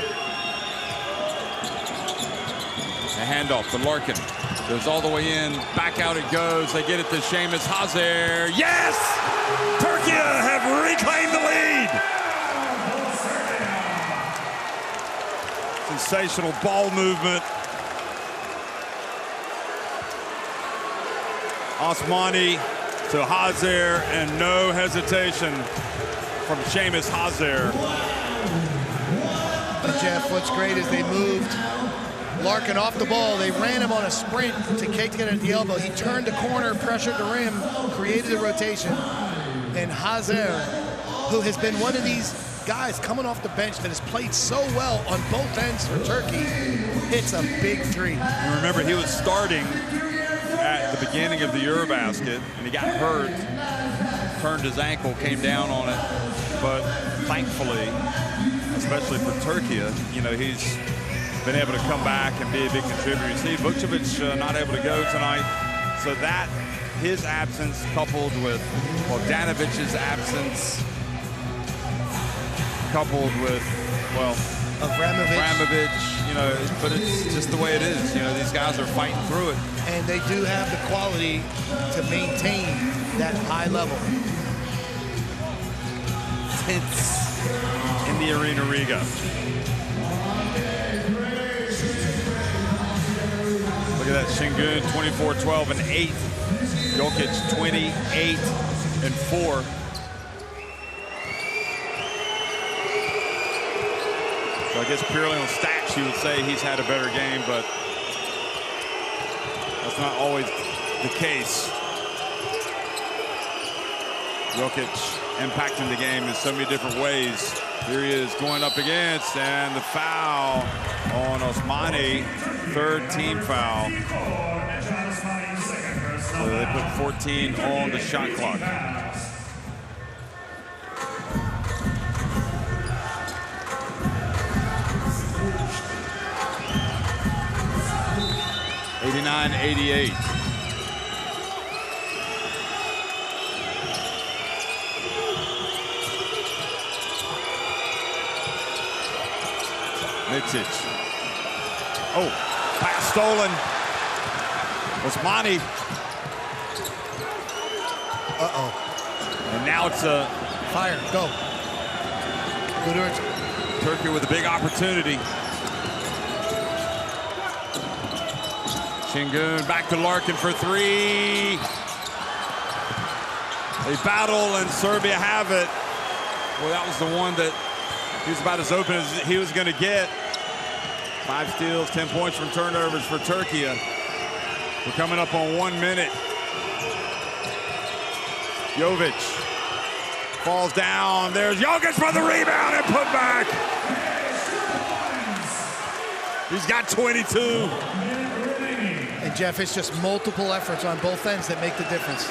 S1: A handoff to Larkin. Goes all the way in, back out it goes. They get it to Seamus Hazer. Yes! Turkey have reclaimed the lead. Sensational ball movement. Osmani to Hazer, and no hesitation from Seamus Hazer.
S2: But Jeff, what's great is they moved Larkin off the ball. They ran him on a sprint to get it at the elbow. He turned the corner, pressured the rim, created the rotation. And Hazer, who has been one of these guys coming off the bench that has played so well on both ends for Turkey, hits a big 3.
S1: And remember, he was starting at the beginning of the EuroBasket, and he got hurt, turned his ankle, came down on it. But thankfully, especially for Turkey, he's been able to come back and be a big contributor. You see, Vucevic not able to go tonight. So that, his absence coupled with Bogdanovic's absence, coupled with, Abramovich, but it's just the way it is. These guys are fighting through it.
S2: And they do have the quality to maintain that high level.
S1: It's in the Arena Riga. Look at that, Şengün, 24, 12, and 8 Jokic 28-4. So I guess purely on stats, you would say he's had a better game, but that's not always the case. Jokic impacting the game in so many different ways. Here he is going up against, and the foul on Osmani, third team foul. So they put 14 on the shot clock. (89-88). Mitic. Oh, pass stolen. Osmani.
S2: Uh-oh.
S1: And now it's a
S2: fire. Go.
S1: Turkey with a big opportunity. Şengün back to Larkin for three. They battle and Serbia have it. Well, that was the one that he was about as open as he was going to get. 5 steals, 10 points from turnovers for Turkey. We're coming up on 1 minute. Jovic falls down. There's Jokic for the rebound and put back. He's got 22.
S2: And Jeff, it's just multiple efforts on both ends that make the difference.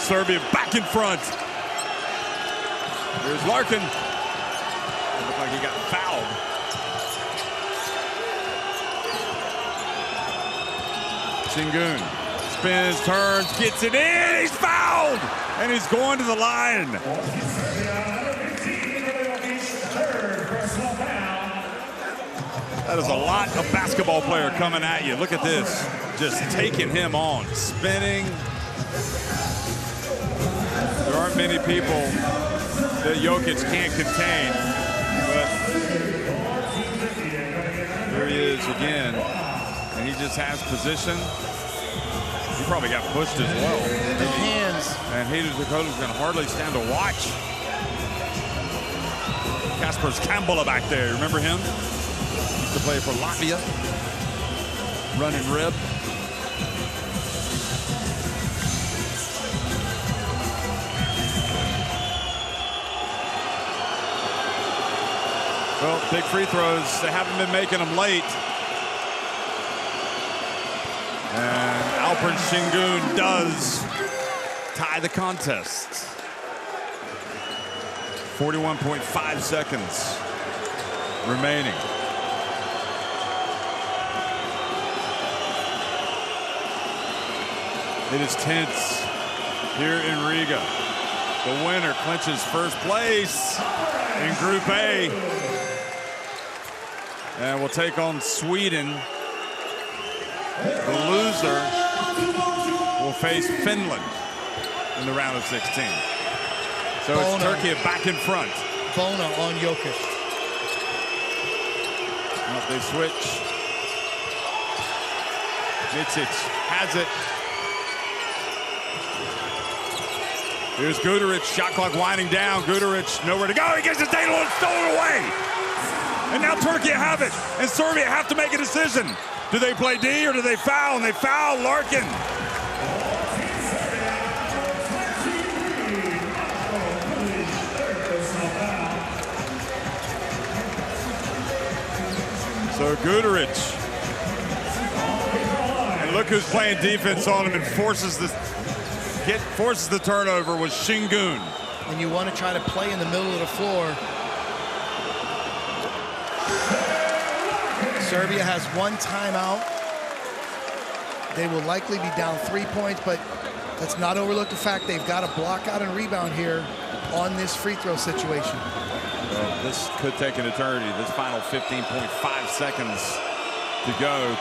S1: Serbia back in front. Here's Larkin. It looked like he got fouled. Şengün spins, turns, gets it in. He's fouled, and he's going to the line. That is a lot of basketball player coming at you. Look at this, just taking him on, spinning. There aren't many people that Jokic can't contain, but here he is again, and he just has position. He probably got pushed as well.
S2: The hands.
S1: And Hayden Dakota's going to hardly stand to watch. Kasper Campbell back there, remember him? Used to play for Latvia, running rib. Well, big free throws. They haven't been making them late. And Alperen Şengün does tie the contest. 41.5 seconds remaining. It is tense here in Riga. The winner clinches first place in Group A. And we'll take on Sweden. The loser will face Finland in the round of 16. So
S2: Bona.
S1: it's Turkey back in front.
S2: Bona on Jokic.
S1: Well, they switch. Mitic has it. Here's Guduric, shot clock winding down. Guduric nowhere to go. He gets his data and stolen away. And now Turkey have it. And Serbia have to make a decision. Do they play D or do they foul? And they foul Larkin. So Guduric. And look who's playing defense on him and forces the turnover was Şengün.
S2: And you want to try to play in the middle of the floor. Serbia has 1 timeout. They will likely be down 3 points, but let's not overlook the fact they've got to block out and rebound here on this free throw situation.
S1: Well, this could take an eternity. This final 15.5 seconds to go.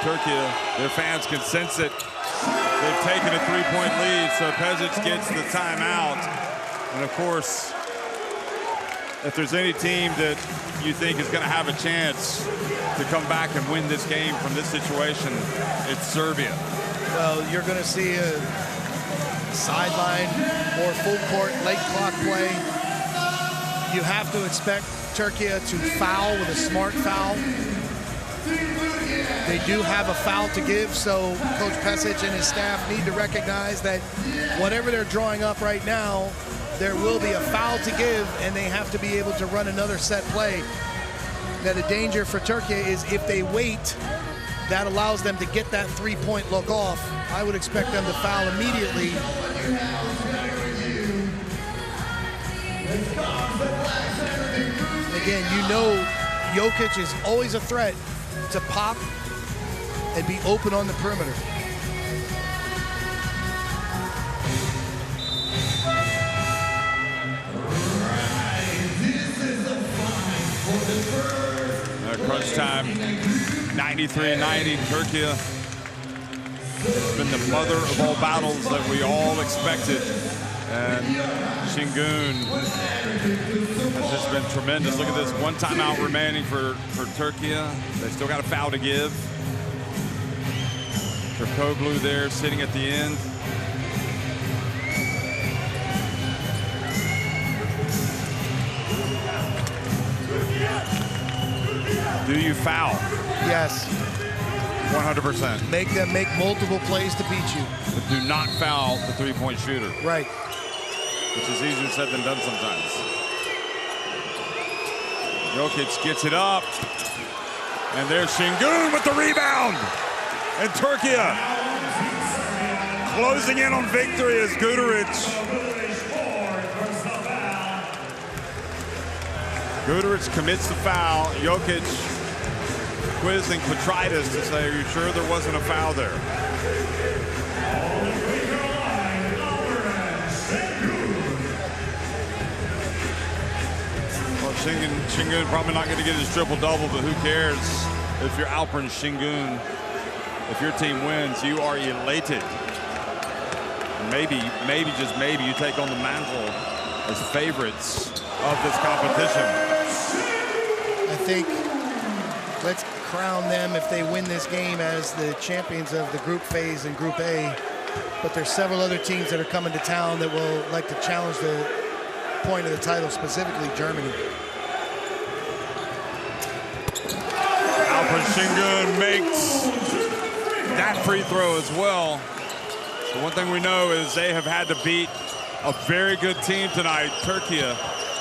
S1: Turkey, their fans can sense it. They've taken a 3-point lead, so Pezic gets the timeout. And of course, if there's any team that you think is going to have a chance to come back and win this game from this situation, it's Serbia.
S2: Well, you're going to see a sideline or full court late clock play. You have to expect Turkey to foul with a smart foul. They do have a foul to give, so Coach Pesic and his staff need to recognize that whatever they're drawing up right now, there will be a foul to give, and they have to be able to run another set play. Now, the danger for Turkey is if they wait, that allows them to get that three-point look off. I would expect them to foul immediately. Again, you know Jokic is always a threat to pop and be open on the perimeter.
S1: Crunch time, 93-90. Turkey has been the mother of all battles that we all expected. And Şengün has just been tremendous. Look at this, one timeout remaining for Turkey. They still got a foul to give. Turkoglu there sitting at the end. Do you foul?
S2: Yes.
S1: 100%.
S2: Make them make multiple plays to beat you.
S1: But do not foul the three-point shooter.
S2: Right.
S1: Which is easier said than done sometimes. Jokic gets it up. And there's Şengün with the rebound. And Turkey closing in on victory as Guduric commits the foul. Jokic quizzing Petrides to say, are you sure there wasn't a foul there? Well, Şengün probably not going to get his triple-double, but who cares if you're Alperen Şengün? If your team wins, you are elated. Maybe, just maybe, you take on the mantle as favorites of this competition.
S2: I think let's crown them if they win this game as the champions of the group phase in Group A. But there's several other teams that are coming to town that will like to challenge the point of the title, specifically Germany.
S1: Alperen Şengün makes that free throw as well. The one thing we know is they have had to beat a very good team tonight, Turkey.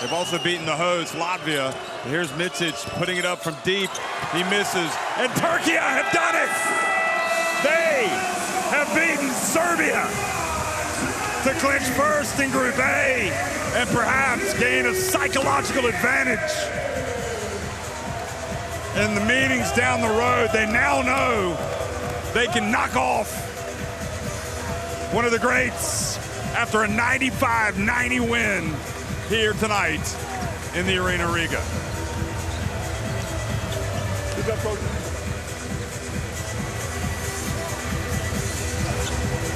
S1: They've also beaten the host, Latvia. Here's Micic putting it up from deep. He misses, and Turkey have done it! They have beaten Serbia to clinch first in Group A and perhaps gain a psychological advantage. In the meetings down the road, they now know they can knock off one of the greats after a 95-90 win here tonight in the Arena Riga.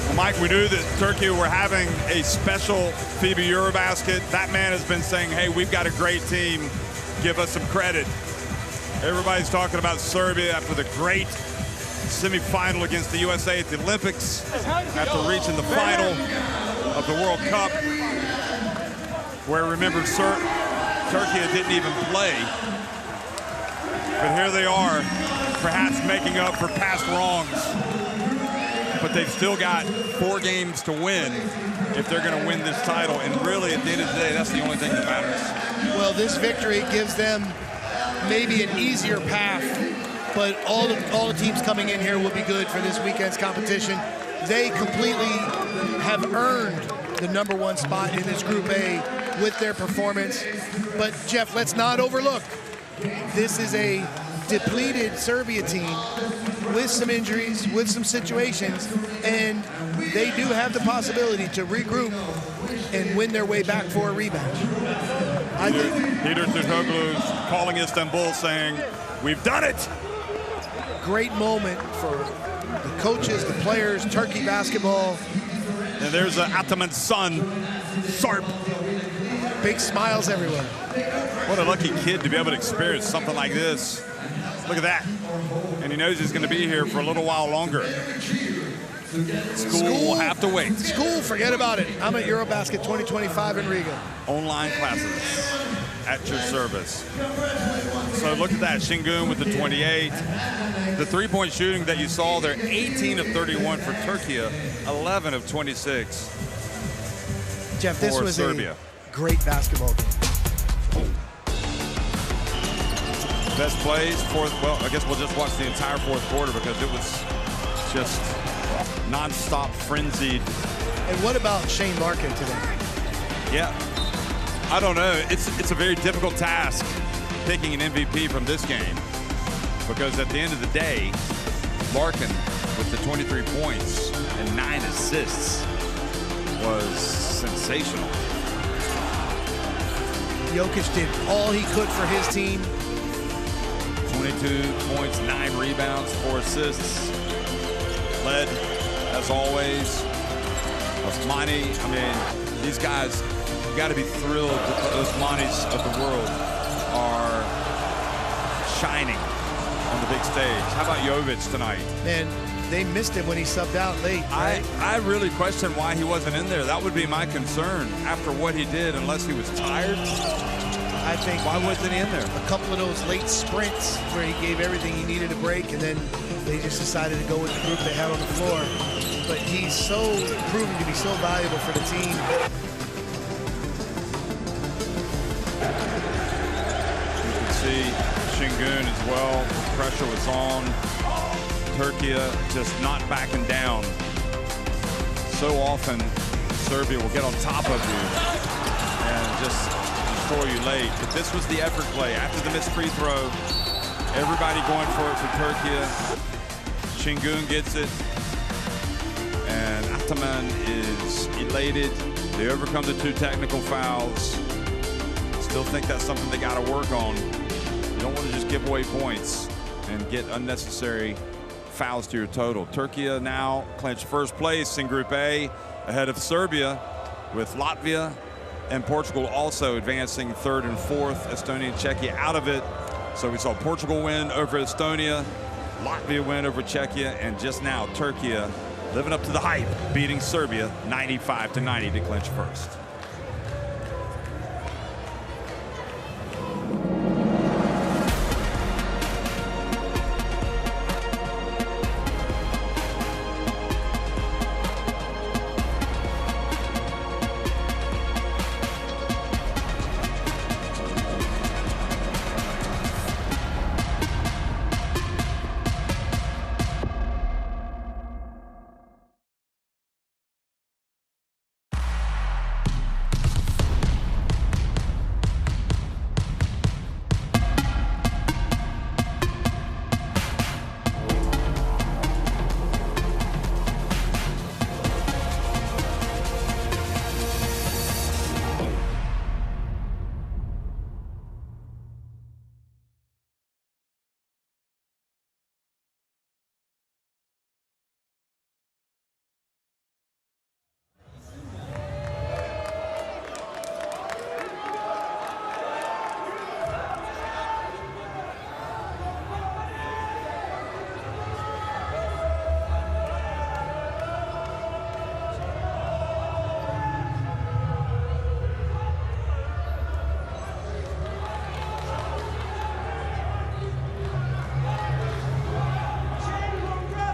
S1: Well, Mike, we knew that Turkey were having a special FIBA EuroBasket. That man has been saying, hey, we've got a great team. Give us some credit. Everybody's talking about Serbia after the great semifinal against the USA at the Olympics, after reaching the final of the World Cup, where, remember, Turkey didn't even play. But here they are, perhaps making up for past wrongs. But they've still got 4 games to win if they're going to win this title. And really, at the end of the day, that's the only thing that matters.
S2: Well, this victory gives them maybe an easier path, but all the teams coming in here will be good for this weekend's competition. They completely have earned the #1 spot in this Group A with their performance. But, Jeff, let's not overlook, this is a depleted Serbia team with some injuries, with some situations, and they do have the possibility to regroup and win their way back for a rematch. I think
S1: Peter Turkoglu calling Istanbul saying, we've done it.
S2: Great moment for the coaches, the players, Turkey basketball.
S1: And there's Ataman's son, Sarp.
S2: Big smiles everywhere.
S1: What a lucky kid to be able to experience something like this. Look at that. And he knows he's going to be here for a little while longer. School will have to wait.
S2: School, forget about it. I'm at EuroBasket 2025 in Riga.
S1: Online classes at your service. So look at that, Şengün with the 28. The three-point shooting that you saw there, 18 of 31 for Turkey, 11 of 26
S2: Jeff, this
S1: for
S2: was
S1: Serbia.
S2: a great basketball game.
S1: Best plays, well, I guess we'll just watch the entire fourth quarter because it was just non-stop frenzied.
S2: And what about Shane Larkin today?
S1: Yeah, I don't know. It's a very difficult task picking an MVP from this game because at the end of the day, Larkin with the 23 points and 9 assists was sensational.
S2: Jokic did all he could for his team.
S1: 22 points, 9 rebounds, 4 assists. Led, as always, Osmani. I mean, these guys, you got to be thrilled that those Osmanis of the world are shining on the big stage. How about Jovic tonight?
S2: Man, they missed him when he subbed out late, right?
S1: I really question why he wasn't in there. That would be my concern after what he did, unless he was tired.
S2: I think
S1: why wasn't he in there?
S2: A couple of those late sprints where he gave everything he needed to break, and then they just decided to go with the group they had on the floor. But he's so proven to be so valuable for the team.
S1: You can see Şengün as well. The pressure was on. Turkey just not backing down. So often, Serbia will get on top of you and just destroy you late. But this was the effort play. After the missed free throw, everybody going for it for Turkey. Şengün gets it. And Ataman is elated. They overcome the 2 technical fouls. Still think that's something they got to work on. You don't want to just give away points and get unnecessary fouls to your total. Turkey now clinched first place in Group A ahead of Serbia, with Latvia and Portugal also advancing 3rd and 4th. Estonia and Czechia out of it. So we saw Portugal win over Estonia, Latvia win over Czechia, and just now Turkey living up to the hype, beating Serbia 95-90 to clinch first.